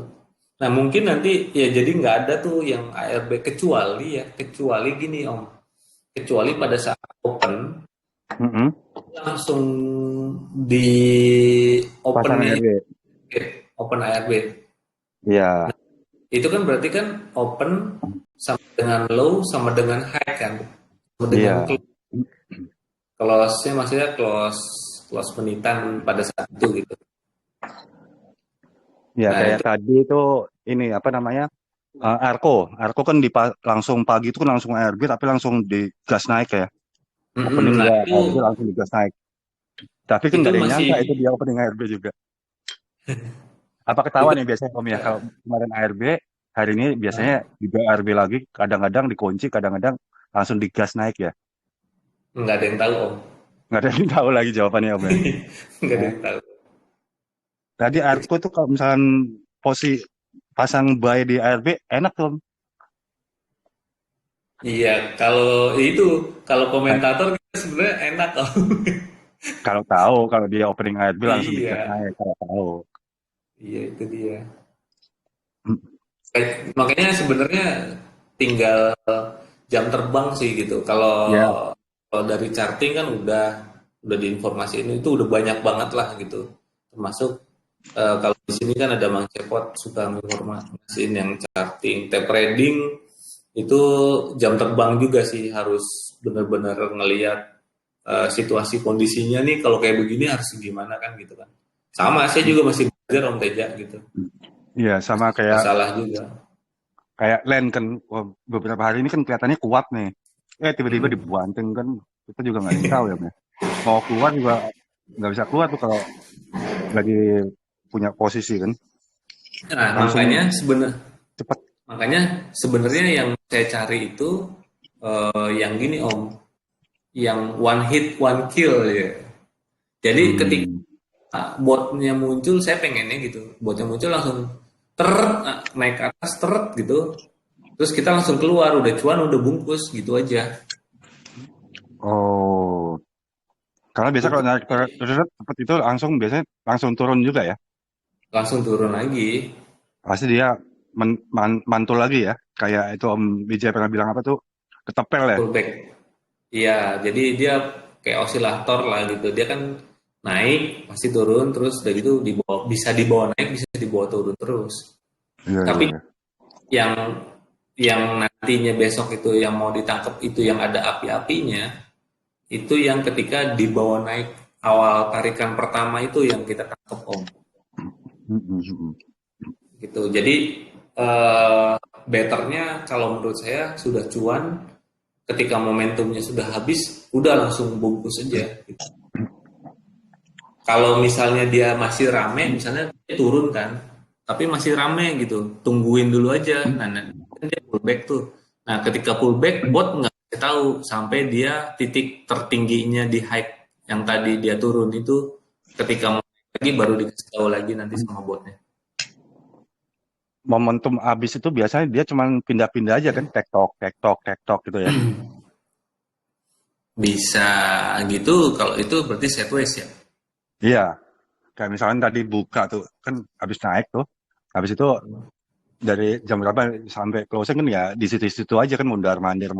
Nah mungkin nanti ya jadi nggak ada tuh yang ARB kecuali gini Om, kecuali pada saat open Mm-mm. langsung di Pasang opennya ARB, open ARB. iya, Itu kan berarti kan open sama dengan low sama dengan high kan, sama dengan iya, close-nya maksudnya close penitan pada saat itu gitu. iya. Nah Kayak itu tadi itu ini apa namanya, Arko kan langsung pagi itu kan langsung ARB tapi langsung digas naik ya. Opening nah dia itu ARB langsung digas naik. Tapi kan itu nggak ada yang masih nyangka itu dia opening ARB juga. Apa itu ketahuan ya biasanya Om ya, kalau kemarin ARB, hari ini biasanya juga ARB lagi, kadang-kadang dikunci, kadang-kadang langsung digas naik ya. nggak ada yang tahu Om, Nggak ada yang tahu lagi jawabannya Om ya. nggak ada Nah, yang tahu. tadi Arko tuh kalau misalkan posisi pasang buy di ARB enak tuh Om. Iya, kalau Nah, komentator kita sebenarnya enak Om. kalau tahu, kalau dia opening ARB langsung digas Iya, naik, kalau tahu. iya itu dia. Hmm. Makanya sebenarnya tinggal jam terbang sih gitu. Kalau Ya, kalau dari charting kan udah diinformasiin itu udah banyak banget lah gitu. Termasuk kalau di sini kan ada Mang Cepot suka menginformasiin yang charting, tape reading itu jam terbang juga sih, harus benar-benar ngelihat situasi kondisinya nih kalau kayak begini harus gimana kan gitu kan. Sama saya juga masih belajar Om Teja gitu. iya, sama kayak Masalah juga. Len kan, wah, beberapa hari ini kan kelihatannya kuat nih. Tiba-tiba Mm-mm. dibuanting kan, kita juga nggak ada yang tahu ya, Om ya. Mau keluar juga nggak bisa keluar tuh kalau lagi punya posisi kan, Nah, langsung cepet. makanya sebenarnya yang saya cari itu yang gini Om, yang one hit one kill ya. Jadi ketika Hmm. botnya muncul, saya pengennya gitu. Botnya muncul langsung naik ke atas gitu. Terus kita langsung keluar, udah cuan, udah bungkus gitu aja. Oh, karena biasa kalau narik terus cepet itu biasanya langsung turun juga ya. Langsung turun lagi, Pasti dia mantul lagi ya. Kayak itu Om Bijay pernah bilang apa tuh, ketepel ya. pullback. Iya, jadi dia kayak osilator lah gitu. Dia kan naik, pasti turun, terus udah gitu dibawa naik, bisa dibawa turun terus. Iya, iya, Tapi iya. yang nantinya besok itu yang mau ditangkap itu yang ada api-apinya, itu yang ketika dibawa naik awal tarikan pertama itu yang kita tangkap Om. Gitu. Jadi betternya kalau menurut saya sudah cuan, ketika momentumnya sudah habis, udah langsung bungkus aja. Gitu. Kalau misalnya dia masih rame, misalnya dia turun kan, tapi masih rame gitu, tungguin dulu aja. Nah, kan dia pullback tuh. Nah, ketika pullback, bot nggak bisa tahu sampai dia titik tertingginya di high yang tadi dia turun itu, ketika mau naik lagi baru dikasih tahu lagi nanti sama botnya. Momentum abis itu biasanya dia cuma pindah-pindah aja kan, tektok gitu ya. Bisa gitu, kalau itu berarti sideways ya. Iya, kayak misalnya tadi buka tuh kan habis naik tuh, habis itu dari jam berapa sampai closing kan ya di situ-situ aja kan, mondar mandir.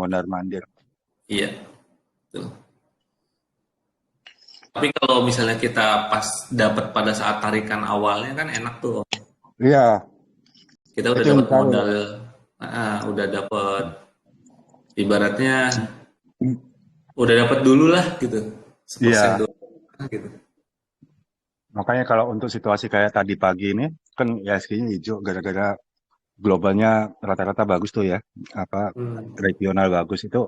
Iya, tuh. Tapi kalau misalnya kita pas dapat pada saat tarikan awalnya kan enak tuh. Iya, Kita udah itu yang dapat tahu. modal udah dapet, ibaratnya udah dapet dulu lah gitu, sepersen Iya, dulu gitu. makanya kalau untuk situasi kayak tadi pagi ini kan ISG-nya hijau gara-gara globalnya rata-rata bagus tuh ya, apa Hmm. regional bagus itu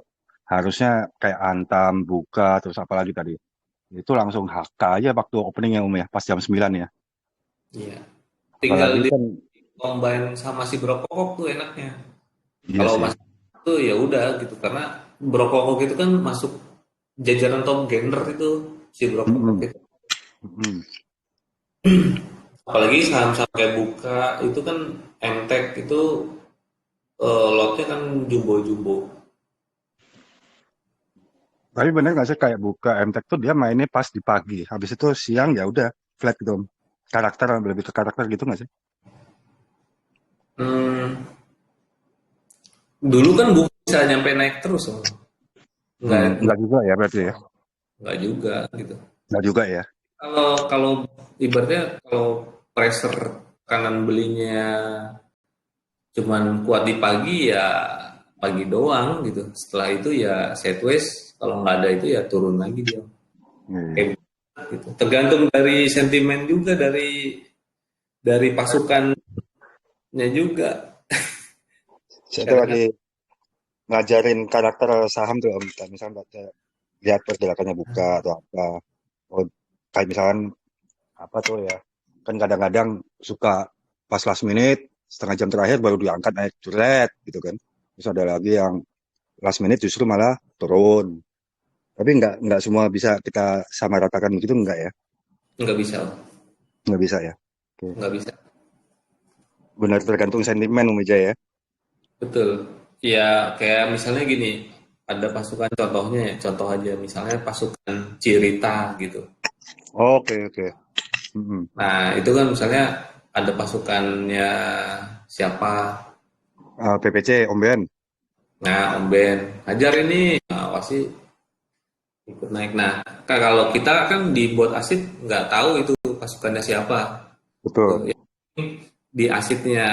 harusnya kayak Antam, Buka, terus apa lagi tadi? Itu langsung HK aja waktu opening ya ya, pas jam 9 ya. Iya, tinggal Apalagi di kan, combine sama si Brokok tuh enaknya. iya Kalau sih. masuk itu ya udah gitu, karena Brokok itu kan masuk jajaran top gainer itu, si Brokok Mm-mm, itu. mm-mm. Apalagi saham-saham kayak Buka itu kan, MTEK itu lotnya kan jumbo-jumbo. Tapi bener nggak sih kayak Buka MTech tuh dia mainnya pas di pagi, habis itu siang ya udah flat gitu. Karakter lebih ke karakter gitu nggak sih? Hmm, dulu kan Buka bisa nyampe naik terus, Om. Nggak juga ya berarti ya? Nggak juga gitu. Nggak juga ya? Kalau kalau ibaratnya kalau pressure kanan belinya cuman kuat di pagi, ya pagi doang gitu. Setelah itu ya sideways, kalau nggak ada itu ya turun lagi dia. Iya, iya. Kayak gitu. Tergantung dari sentimen juga, dari pasukannya juga. Saya tuh lagi Kadang-kadang ngajarin karakter saham tuh Om. Misalnya baca, lihat pergerakannya Buka atau apa. Oh, kayak misalkan apa tuh ya? Kan kadang-kadang suka pas last minute, setengah jam terakhir baru diangkat naik juret gitu kan. Terus ada lagi yang last minute justru malah turun. Tapi nggak semua bisa kita samaratakan begitu nggak ya? nggak bisa, Nggak bisa ya. Oke. nggak bisa. Benar tergantung sentimen Om Wijaya ya. Betul. Ya kayak misalnya gini, ada pasukan, contohnya ya, contoh aja misalnya pasukan Cirita gitu. Oke, oke. Mm-mm. Nah, itu kan misalnya ada pasukannya siapa. PPC Om Ben. Nah, Om Ben Hajar ini, nah, pasti ikut naik. Nah, kalau kita kan di bot asid nggak tahu itu pasukannya siapa. Gitu. Betul. Ya, di asidnya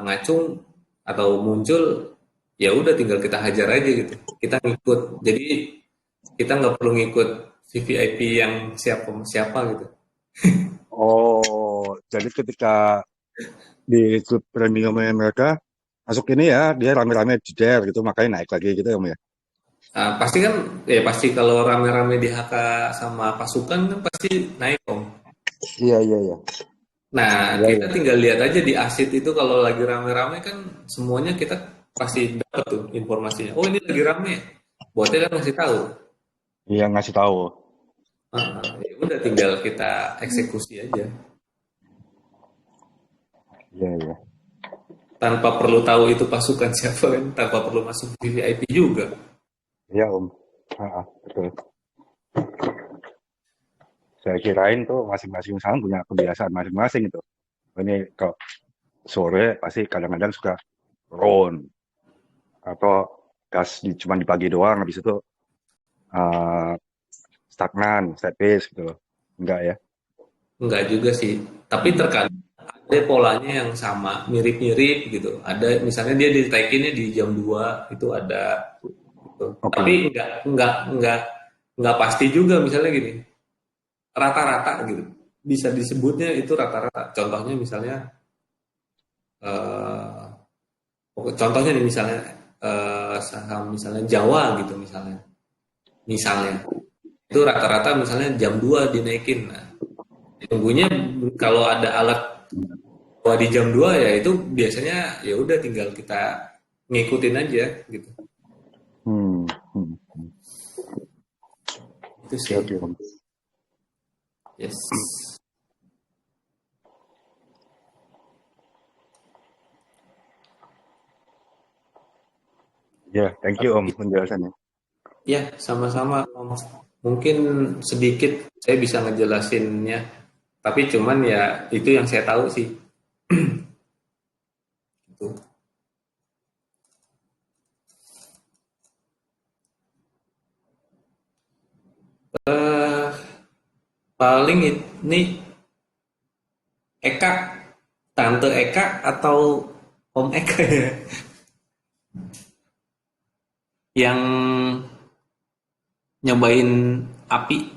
ngacung atau muncul, ya udah tinggal kita hajar aja gitu. Kita ngikut. Jadi kita nggak perlu ngikut VVIP yang siapa siapa gitu. Oh, jadi ketika di klub premiumnya mereka masuk ini ya, dia rame-rame jeder gitu, makanya naik lagi gitu ya Om ya. Pasti kan, ya pasti kalau rame-rame di HK sama pasukan kan pasti naik, Om. Iya, iya, iya. Nah, Iya, kita iya. tinggal lihat aja di asid itu, kalau lagi rame-rame kan semuanya kita pasti dapat tuh informasinya. Oh, ini lagi rame. Botnya kan masih tahu. Iya, ngasih tahu. Ya udah tinggal kita eksekusi aja. Iya, iya. Tanpa perlu tahu itu pasukan siapa kan, tanpa perlu masuk VVIP juga. Iya Om. Betul. Saya kirain tuh masing-masing saham punya kebiasaan masing-masing itu. Ini kalau sore pasti kadang-kadang suka turun atau gas cuma di pagi doang, habis itu uh, stagnan, statis gitu. Enggak ya? Enggak juga sih. Tapi terkadang ada polanya yang sama, mirip-mirip gitu. Ada misalnya dia ditaikinnya di jam 2 itu ada gitu. Oke. Tapi enggak pasti juga, misalnya gini. Rata-rata gitu. Bisa disebutnya itu rata-rata. Contohnya misalnya eh, contohnya nih misalnya saham misalnya Jawa gitu misalnya. Misalnya itu rata-rata misalnya jam 2 dinaikin. Nah, tunggunya kalau ada alat bahwa di jam 2 ya itu biasanya ya udah tinggal kita ngikutin aja gitu. Hmm. Hmm. Itu Oke, sih. oke Om. Yes. Ya, thank you Om penjelasannya. Ya, sama-sama Om. Mungkin sedikit saya bisa ngejelasinnya, tapi cuman ya itu yang saya tahu sih. Gitu. Eh, paling ini Eka, Tante Eka atau Om Eka ya, yang nyobain api.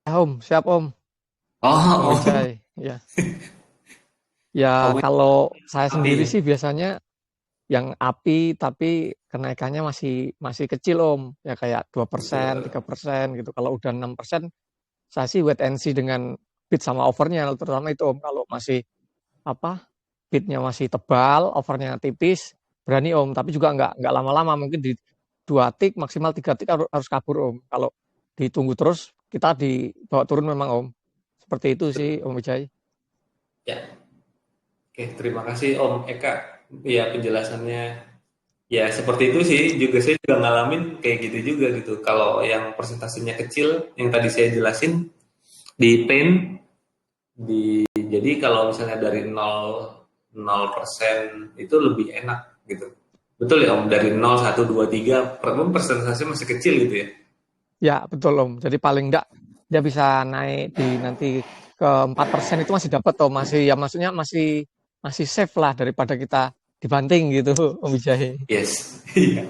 Om, siap Om. Om Oh, Wijay. Ya. Ya Om, kalau saya api sendiri ya. sih biasanya yang api tapi kenaikannya masih masih kecil Om. Ya kayak 2%, 3% gitu. Kalau udah 6%, saya sih wait and see dengan bid sama overnya, terutama itu Om. Kalau masih apa bidnya masih tebal, overnya tipis, berani Om. Tapi juga nggak lama-lama, mungkin di 2 tik maksimal 3 tik harus kabur Om. Kalau ditunggu terus kita dibawa turun memang Om. Seperti itu sih Om Wijay. Ya, oke, terima kasih Om Eka. Ya, penjelasannya. Ya, seperti itu sih. Saya juga ngalamin kayak gitu juga gitu. Kalau yang persentasenya kecil, yang tadi saya jelasin di pain, jadi kalau misalnya dari 0% itu lebih enak gitu. Betul ya Om, dari 0, 1, 2, 3, persentasenya masih kecil gitu ya. Ya betul Om. Jadi paling enggak dia bisa naik di nanti ke 4% itu masih dapat Om. Masih ya maksudnya masih safe lah daripada kita dibanting gitu Om Wijay. Yes. Iya.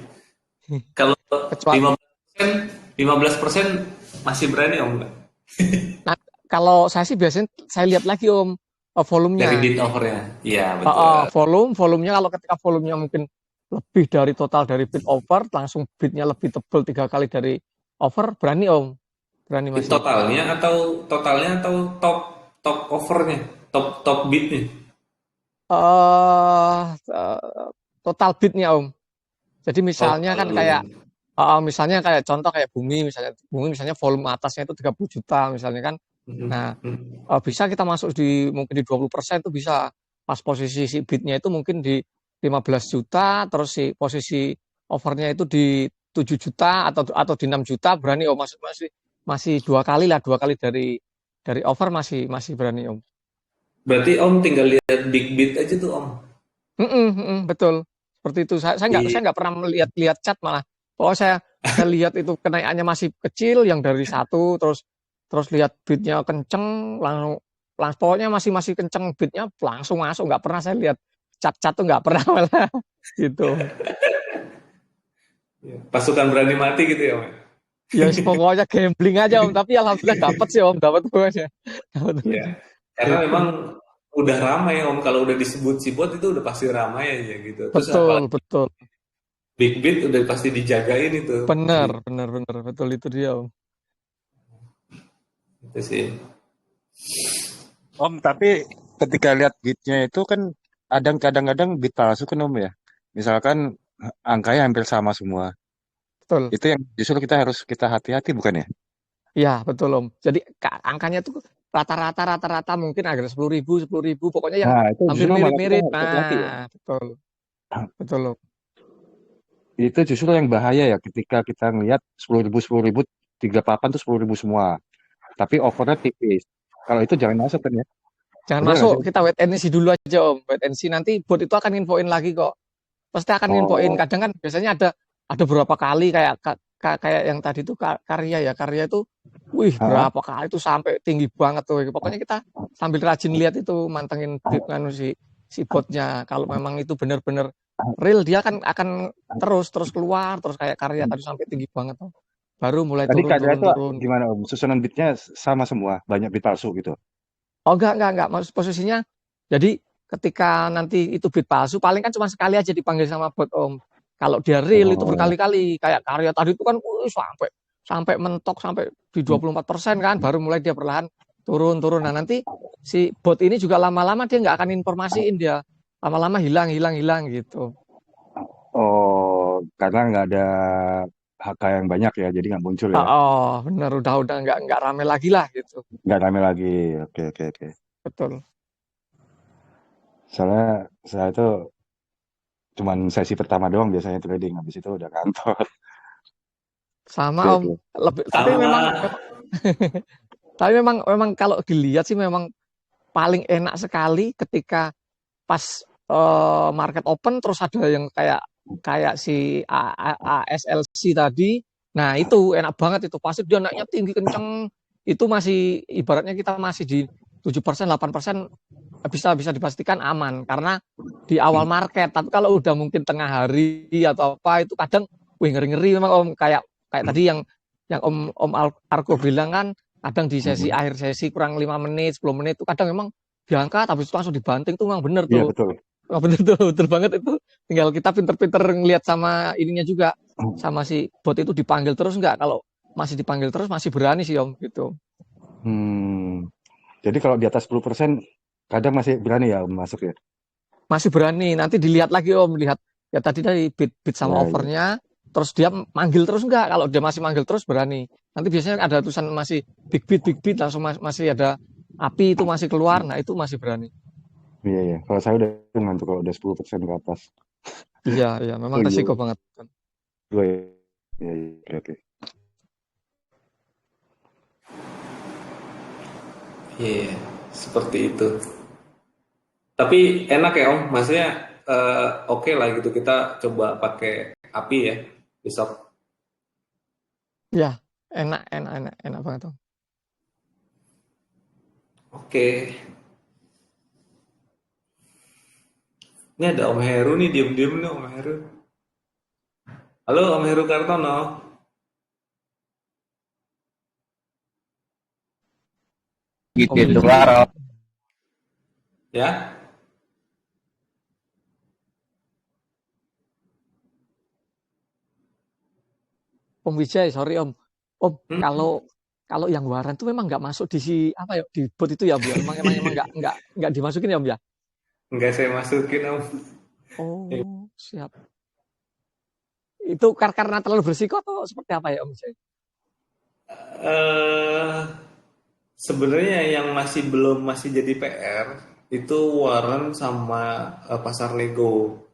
Kalau Kecuali 15% masih berani Om nggak? nah, kalau saya sih biasanya saya lihat lagi Om Dari volumenya. bid overnya. Iya, betul. Volumenya kalau ketika volumenya mungkin lebih dari total dari bid over, langsung bidnya lebih tebal 3 kali dari over, berani Om. Berani Bid masih. totalnya atau top top overnya, top bidnya. eh Total bidnya Om. Jadi misalnya Total kan bid. kayak misalnya kayak contoh kayak bumi misalnya volume atasnya itu 30 juta misalnya kan. Nah, bisa kita masuk mungkin di 20% itu bisa. Pas posisi si bidnya itu mungkin di 15 juta, terus si posisi overnya itu di 7 juta atau di 6 juta, berani Om. Masih 2 kali lah, 2 kali dari over masih berani Om. Berarti Om tinggal lihat big bid aja tuh Om. Betul. Seperti itu. Saya nggak pernah lihat chat malah. Oh saya lihat itu kenaikannya masih kecil, yang dari 1 terus lihat bidnya kenceng, langsung pokoknya masih kenceng bidnya langsung masuk. Nggak pernah saya lihat cat tuh, nggak pernah malah gitu. Pasukan berani mati gitu ya Om. Ya pokoknya gambling aja Om. Tapi alhamdulillah dapat sih Om, dapat pokoknya. Dapat. Iya. Karena memang udah ramai Om, kalau udah disebut sibot itu udah pasti ramai aja gitu. Terus apalagi Betul. big bid udah pasti dijagain itu. Benar, betul itu dia Om. Itu sih. Om, tapi ketika lihat bidnya itu kan kadang-kadang bid palsu kan Om ya. Misalkan angkanya hampir sama semua. Betul. Itu yang justru kita hati-hati bukan ya? Iya, betul Om. Jadi angkanya tuh rata-rata mungkin agak 10.000, pokoknya yang Nah, itu hampir justru malah kita mirip-mirip. harus hati-hati ya. Betul Om. Itu justru yang bahaya ya ketika kita ngelihat 10.000, 3 papan tuh 10.000 semua. Tapi overnya tipis. Kalau itu jangan masuk kan ya? Jangan Bener nggak masuk, sih? kita wait and see dulu aja Om. Wait and see, nanti bot itu akan infoin lagi kok. Pasti akan infoin. Oh, Kadang kan biasanya ada beberapa kali kayak yang tadi tuh karya itu, ah, berapa kali itu sampai tinggi banget tuh. Pokoknya kita sambil rajin lihat itu, mantengin si botnya. Kalau memang itu benar-benar real, dia akan terus keluar, terus kayak karya tadi sampai tinggi banget tuh. Baru mulai tadi keadaan itu turun. gimana Om? Susunan bitnya sama semua, banyak bit palsu gitu. Oh enggak. Maksud posisinya, jadi ketika nanti itu bid palsu, paling kan cuma sekali aja dipanggil sama bot Om. Kalau dia real itu Oh, berkali-kali. Kayak karya tadi itu kan sampai mentok sampai di 24% kan, baru mulai dia perlahan turun. Nah nanti si bot ini juga lama-lama dia nggak akan informasiin dia. Lama-lama hilang gitu. oh, karena nggak ada HK yang banyak ya, jadi nggak muncul ya. Bener, udah nggak rame lagi lah gitu. Nggak rame lagi. Oke. Betul. Soalnya saya itu cuman sesi pertama doang biasanya trading, habis itu udah kantor. Sama Oke, Om. oke. Tapi Sama. memang kalau dilihat sih memang paling enak sekali ketika pas market open, terus ada yang kayak si ASLC tadi. Nah itu enak banget itu, pasti dia naiknya tinggi kenceng. Itu masih ibaratnya kita masih di 7%, 8%, bisa dipastikan aman karena di awal market. Tapi kalau udah mungkin tengah hari atau apa itu kadang ngeri-ngeri memang Om, kayak tadi yang Om Arko bilang kan, kadang di sesi akhir sesi kurang 5 menit 10 menit itu kadang memang diangkat habis itu langsung dibanting tuh memang bener Iya tuh. betul. Memang bener tuh, betul banget itu. Tinggal kita pinter-pinter ngelihat sama ininya juga, sama si bot itu dipanggil terus enggak. Kalau masih dipanggil terus masih berani sih Om gitu. Jadi kalau di atas 10% kadang masih berani ya Om masuk ya. Masih berani. Nanti dilihat lagi Om, lihat ya tadi dari bid sama Ya, overnya, terus dia manggil terus enggak? Kalau dia masih manggil terus berani. Nanti biasanya ada tulisan masih big bid langsung masih ada api itu masih keluar. Nah, itu masih berani. iya. Kalau saya udah ngantuk kalau udah 10% ke atas. Iya, memang Oh iya. resiko banget. Iya, oke. Iya, seperti itu. Tapi enak ya Om, maksudnya oke lah gitu kita coba pakai api ya besok. Ya, enak banget Om. Oke. Ini ada Om Heru nih, diem-diem nih Om Heru. Halo Om Heru Kartono. Om Wijay. Ya, Om Wijay, sorry Om. Om, kalau yang waran tuh memang nggak masuk di di bot itu ya Om ya. Emang nggak dimasukin ya Om ya. nggak saya masukin Om. Oh, siap. Itu karena terlalu berisiko atau seperti apa ya Om Wijay? Sebenarnya yang masih jadi PR itu Warren sama pasar Lego.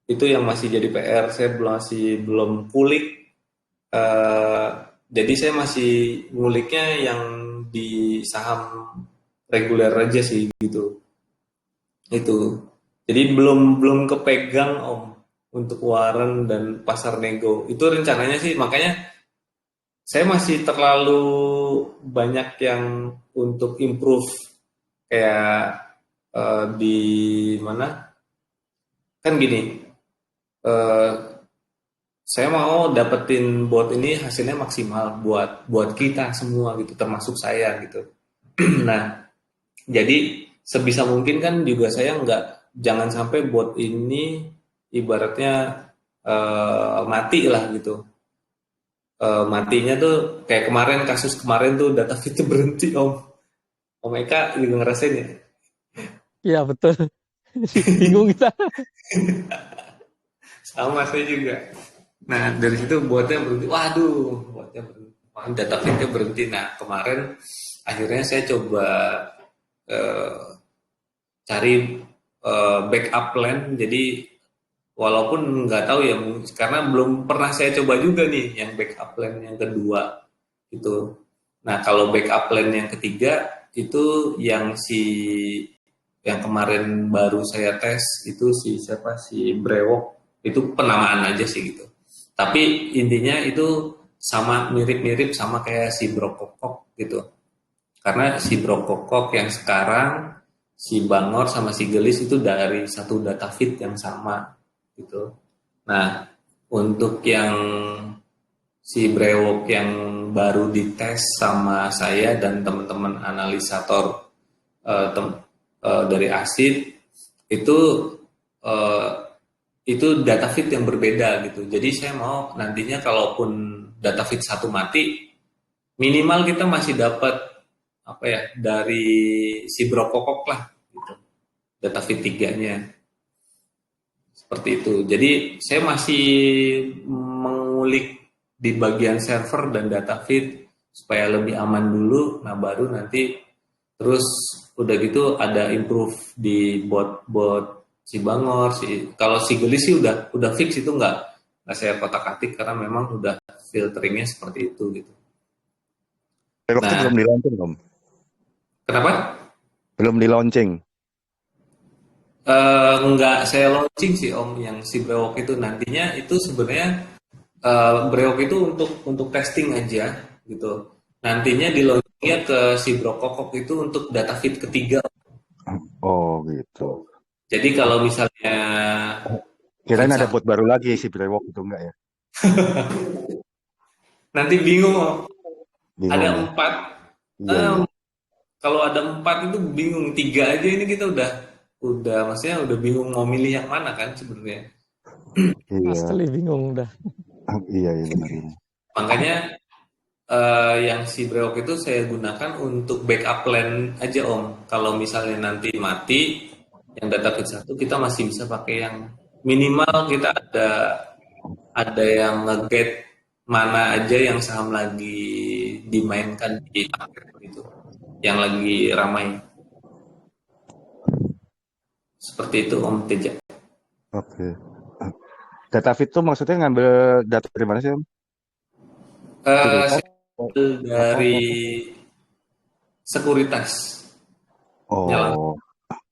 Itu yang masih jadi PR. Saya masih belum kulik. Jadi saya masih nguliknya yang di saham reguler aja sih gitu. Itu. Jadi belum kepegang Om untuk Warren dan pasar Nego. Itu rencananya sih, makanya saya masih terlalu banyak yang untuk improve kayak di mana kan gini, saya mau dapetin bot ini hasilnya maksimal buat kita semua gitu, termasuk saya gitu. Nah, jadi sebisa mungkin kan juga saya jangan sampai bot ini ibaratnya mati lah gitu. Matinya tuh kayak kasus kemarin tuh data feed berhenti Om Eka juga ngerasain ya? Iya betul. Bingung kita. Sama saya juga. Nah dari situ botnya berhenti. Waduh, botnya berhenti. Data feednya berhenti. Nah kemarin akhirnya saya coba cari backup plan. Jadi walaupun nggak tahu ya, karena belum pernah saya coba juga nih yang backup plan yang kedua itu. Nah kalau backup plan yang ketiga itu yang kemarin baru saya tes itu si Brewok, itu penamaan aja sih gitu. Tapi intinya itu sama mirip-mirip sama kayak si Brokokok gitu. Karena si Brokokok yang sekarang, si Bangor sama si Gelis itu dari satu data feed yang sama gitu. Nah, untuk yang si Brewok yang baru dites sama saya dan teman-teman analisator dari ASID itu data feed yang berbeda gitu. Jadi saya mau nantinya kalaupun data feed satu mati, minimal kita masih dapat dari si Brokokok lah gitu. Data feed 3-nya. Seperti itu. Jadi saya masih mengulik di bagian server dan data feed supaya lebih aman dulu. Nah baru nanti terus udah gitu ada improve di bot si Bangor, kalau si Gelis sih udah fix, itu nggak saya kotak-atik karena memang udah filteringnya seperti itu gitu. Waktu belum di launching Om. Kenapa? Belum di launching. Enggak saya launching sih Om, yang si Brewok itu nantinya itu sebenarnya Brewok itu untuk testing aja gitu. Nantinya di launchingnya ke si Brokokok itu untuk data feed ketiga. Oh Oh gitu. Jadi kalau misalnya Kirain ada misalnya bot baru lagi si Brewok itu enggak ya? nanti bingung Om. Ada Bingung ya. 4, Iya iya. kalau ada 4 itu bingung, 3 aja ini kita udah maksudnya udah bingung mau milih yang mana kan sebenarnya. Iya. Asli bingung dah. Iya iya benar. Makanya yang si Brewok itu saya gunakan untuk backup plan aja Om. Kalau misalnya nanti mati yang data feed 1 kita masih bisa pakai yang minimal kita ada yang nge-get mana aja yang saham lagi dimainkan di market gitu, yang lagi ramai. Seperti itu Om Teja. Oke. Data feed itu maksudnya ngambil data dari mana sih Om? Sekuritas? Saya ambil dari sekuritas. Nyelang. Oh,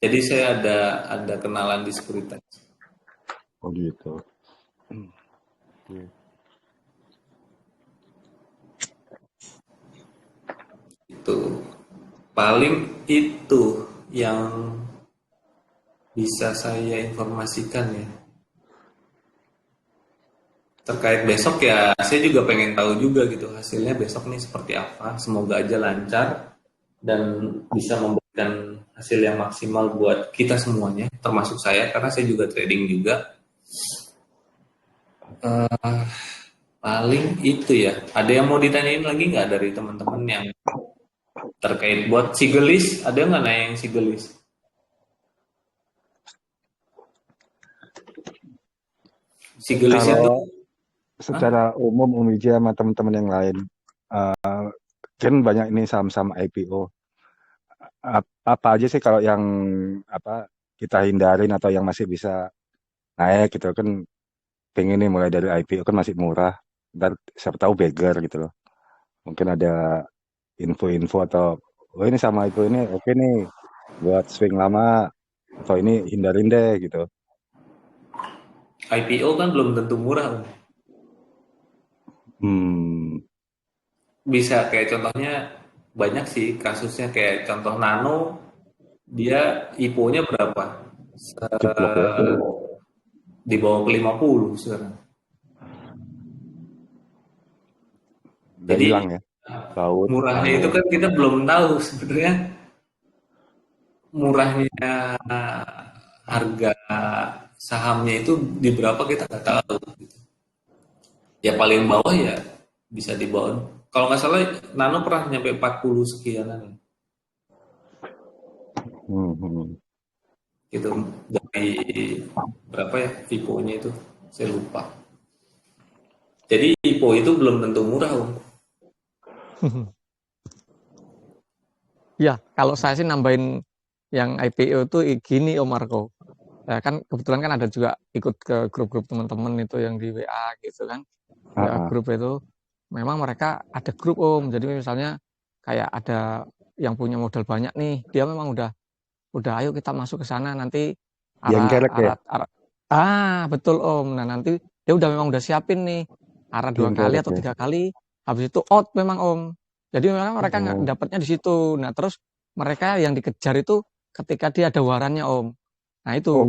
Jadi saya ada kenalan di sekuritas. oh gitu. Oke. Itu paling itu yang bisa saya informasikan ya. Terkait besok ya, saya juga pengen tahu juga gitu hasilnya besok nih seperti apa. Semoga aja lancar dan bisa memberikan hasil yang maksimal buat kita semuanya, termasuk saya karena saya juga trading juga. Eh, paling itu ya. Ada yang mau ditanyain lagi nggak dari teman-teman yang terkait buat Sigelis? Ada nggak nanya yang Sigelis? Sigelisnya tuh Kalau secara umum Om Wijaya sama teman-teman yang lain, kan banyak ini saham-saham IPO. Apa aja sih kalau yang apa kita hindarin atau yang masih bisa naik gitu kan? Pengen nih mulai dari IPO kan masih murah. Ntar siapa tahu beggar gitu loh. Mungkin ada info-info atau oh ini sama IPO ini oke nih buat swing lama atau ini hindarin deh gitu. IPO kan belum tentu murah, Om. Bisa kayak contohnya banyak sih kasusnya kayak contoh Nano, dia IPO-nya berapa? Jeblok ya. Di bawah ke 50 sekarang. Udah Jadi hilang ya. Laut. murahnya itu kan kita belum tahu sebenarnya murahnya harga sahamnya itu di berapa kita nggak tahu. Ya paling bawah ya bisa di bawah. Kalau nggak salah Nano pernah nyampe 40 sekianan. Gitu dari berapa ya IPO-nya itu saya lupa. Jadi IPO itu belum tentu murah, Om. Ya, kalau saya sih nambahin yang IPO itu gini Om Marco. Ya kan kebetulan kan ada juga ikut ke grup-grup teman-teman itu yang di WA gitu kan. WA grup itu memang mereka ada grup Om. Jadi misalnya kayak ada yang punya modal banyak nih, dia memang udah ayo kita masuk ke sana nanti betul Om. Nah, nanti dia memang udah siapin nih arah 2 kali atau 3 kali, habis itu out memang Om. Jadi memang mereka dapatnya di situ. Nah, terus mereka yang dikejar itu ketika dia ada warannya Om. Nah, itu.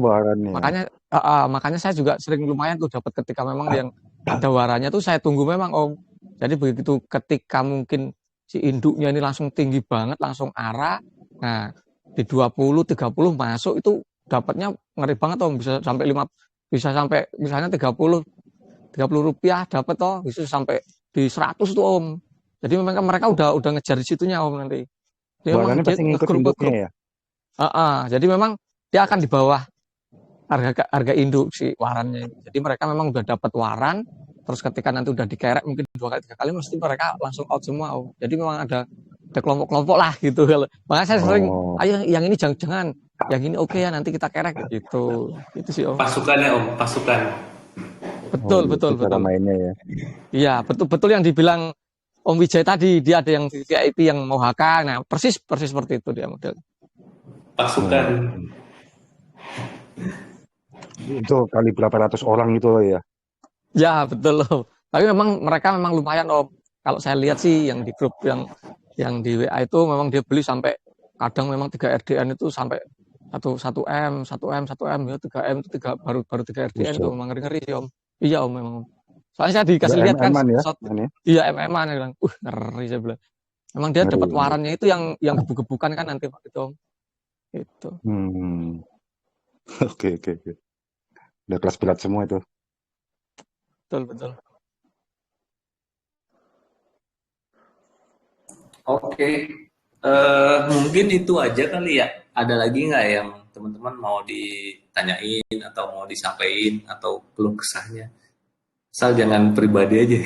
Makanya saya juga sering lumayan tuh dapat ketika memang yang ada warannya tuh saya tunggu memang Om. Jadi begitu ketika mungkin si induknya ini langsung tinggi banget, langsung arah. Nah, di 20 30 masuk itu dapatnya ngeri banget Om, bisa sampai misalnya 30 rupiah dapat toh, bisa sampai di 100 tuh Om. Jadi memang mereka udah ngejar di situnya Om nanti. Dia memang pasti ngikut induknya ya. Jadi memang dia akan di bawah harga induk si warannya. Jadi mereka memang udah dapat waran, terus ketika nanti udah dikerek mungkin 2 kali 3 kali mesti mereka langsung out semua Om. Jadi memang ada kelompok-kelompok lah gitu. Makanya saya sering, ayo yang ini jangan, yang ini oke ya nanti kita kerek gitu. Itu sih Om. Pasukannya Om, pasukan. Betul. Cara mainnya ya. Iya, betul yang dibilang Om Wijay tadi, dia ada yang VIP yang mau HK. Nah, persis seperti itu dia model. Pasukan. Itu kali berapa ratus orang gitu loh ya. Ya, betul loh. Tapi memang mereka memang lumayan Om. Kalau saya lihat sih yang di grup yang di WA itu memang dia beli sampai kadang memang 3 RDN itu sampai satu M, 1 M, ya 3 M itu baru 3 RDN itu Buset. memang ngeri sih Om. Iya Om memang. Soalnya saya dikasih Udah lihat kan MM-an ya shot, mainnya. iya MM-an ya bilang, ngeri saya bilang. Memang dia Ngeri, dapat ngeri. warannya itu yang gebuk-gebukan kan nanti Pak itu Om. Itu. Oke, oke, oke. Udah kelas berat semua itu. Betul. Oke, mungkin itu aja kali ya. Ada lagi nggak yang teman-teman mau ditanyain atau mau disampaikan atau keluh kesahnya? Asal jangan pribadi aja,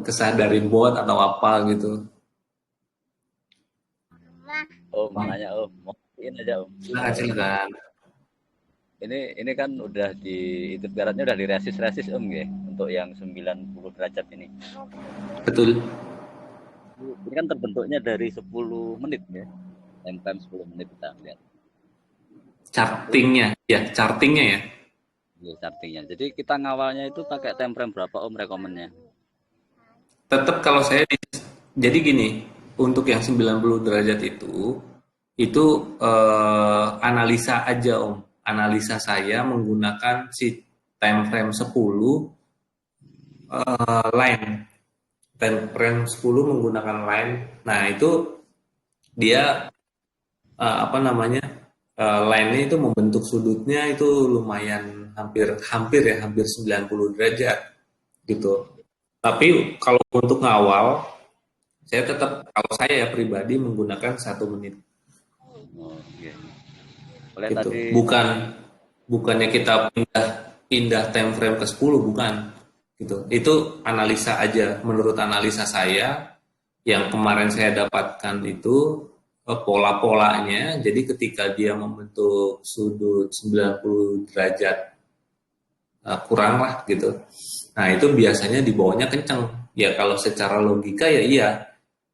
kesah dari bot atau apa gitu. Om, nanya Om, mau ini aja Om. Silakan. Ini kan udah itu baratnya udah diresis Om ya, untuk yang 90 derajat ini. Betul. Ini kan terbentuknya dari 10 menit ya. Time 10 menit kita lihat. Chartingnya ya. Iya, chartingnya. Jadi kita ngawalnya itu pakai time frame berapa Om rekomennya? Tetap kalau saya jadi gini, untuk yang 90 derajat itu analisa aja Om. Analisa saya menggunakan si time frame 10 line. Time frame 10 menggunakan line. Nah, itu dia line-nya itu membentuk sudutnya itu lumayan hampir 90 derajat gitu. Tapi kalau untuk ngawal, kalau saya pribadi menggunakan 1 menit. Oh, iya. Oleh Gitu. tadi Bukannya kita pindah time frame ke 10, bukan. Gitu. Itu analisa aja. Menurut analisa saya, yang kemarin saya dapatkan itu pola-polanya. Jadi ketika dia membentuk sudut 90 derajat kurang lah gitu. Nah, itu biasanya di bawahnya kenceng. Ya kalau secara logika ya iya.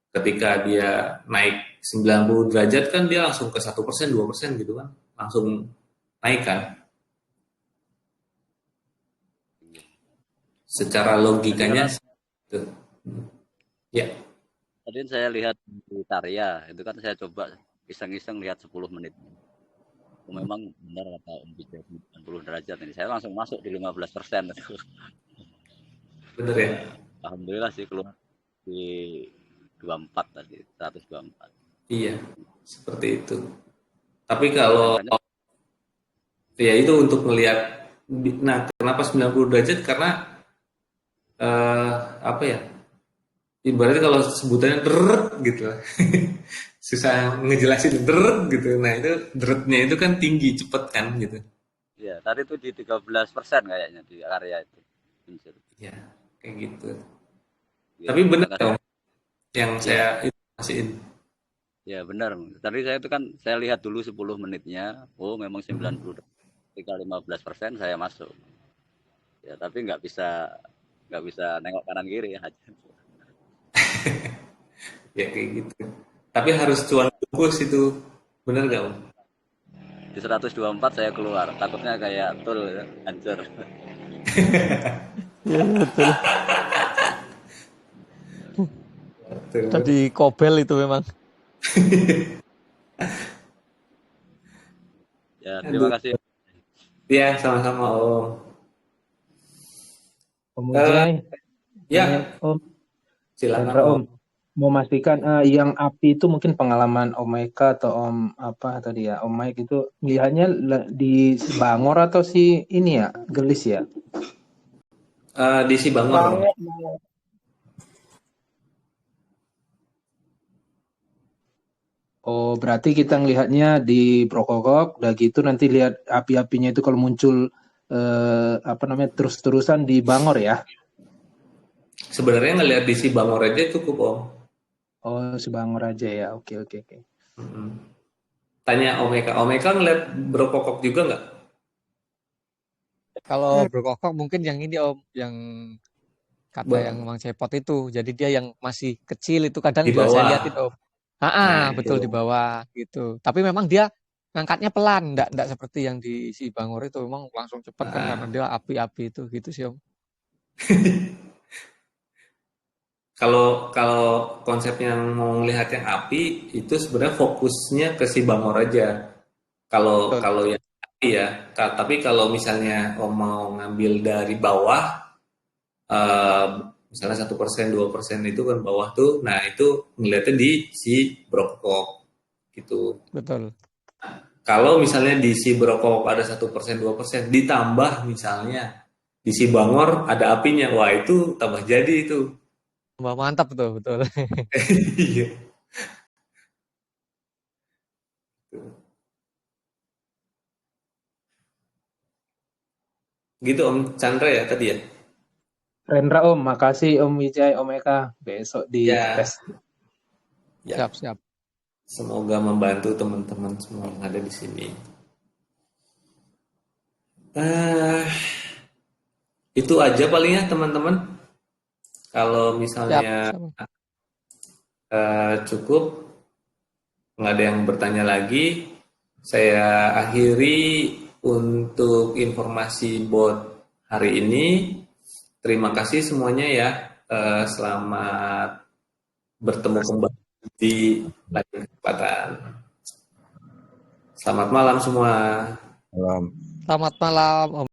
Ketika dia naik 90 derajat kan dia langsung ke 1%, 2% gitu kan. Langsung naik kan. Secara logikanya gitu. Ya. tadi saya lihat di Tarya, itu kan saya coba iseng-iseng lihat 10 menit. Memang benar kata Om Bijay 90 derajat ini. Saya langsung masuk di 15%. Bener ya? Alhamdulillah sih keluar di 24 tadi, 124. Iya, seperti itu. Tapi kalau ya itu untuk melihat, nah kenapa 90 derajat? Karena apa ya? Ibaratnya kalau sebutannya deret gitu. Susah ngejelasin deret gitu. Nah itu deretnya itu kan tinggi, cepet kan gitu. Iya, tadi itu di 13% kayaknya di area itu. Ya, kayak gitu. Ya, tapi benar makasih. dong yang saya informasiin. Ya benar. Tadi saya itu kan saya lihat dulu 10 menitnya. Oh memang 90. Ketika 15% saya masuk. Ya tapi nggak bisa nengok kanan kiri ya. Ya kayak gitu. Tapi harus cuan fokus itu. Benar gak Om? Di 124 saya keluar. Takutnya kayak tul ya, hancur. Iya betul. Tadi kobel itu memang. Ya terima kasih. Ya sama-sama Om. Om Wijay, Ya, Om, silakan Chandra, Om. Om, mau pastikan yang api itu mungkin pengalaman Om Eka atau Om apa tadi ya, Om Mike itu lihatnya di Bangor atau si ini ya, Gelis ya? Di Sibangor. Oh, berarti kita ngelihatnya di Prokokok, udah gitu nanti lihat api-apinya itu kalau muncul terus-terusan di Bangor ya? Sebenarnya ngelihat di Sibangor aja cukup Om. Oh, Sebangor aja ya, oke. Tanya Om Eka ngelihat Brokokok juga nggak? Kalau berkokok mungkin yang ini Om, yang kata yang Mang Cepot itu. Jadi dia yang masih kecil itu kadang Di juga saya bawah. liatin Om. Nah, Betul itu. di bawah gitu. Tapi memang dia ngangkatnya pelan, enggak seperti yang di si Bangor itu memang langsung cepat kan karena dia api-api itu gitu sih Om. Kalau konsepnya mau melihat yang api itu sebenarnya fokusnya ke si Bangor aja. Kalau Betul. kalau yang ya, tapi kalau misalnya Om mau ngambil dari bawah, eh, misalnya 1%, 2% itu kan bawah tuh, nah itu ngeliatnya di si Brokok gitu. Betul. Kalau misalnya di si Brokok ada 1%, 2%, ditambah misalnya di si Bangor ada apinya, wah itu tambah jadi itu. Wah, mantap tuh, betul. Iya. Gitu Om Chandra ya tadi ya. Rendra Om, makasih Om Wijay, Om Eka. Besok di tes. Ya, ya. Siap, siap. Semoga membantu teman-teman semua yang ada di sini. Eh, itu aja paling ya teman-teman. Kalau Siap, misalnya siap. cukup, nggak ada yang bertanya lagi, saya akhiri untuk informasi bot hari ini. Terima kasih semuanya ya. Selamat bertemu kembali di lain kesempatan. Selamat malam semua. Salam. Selamat malam, Om.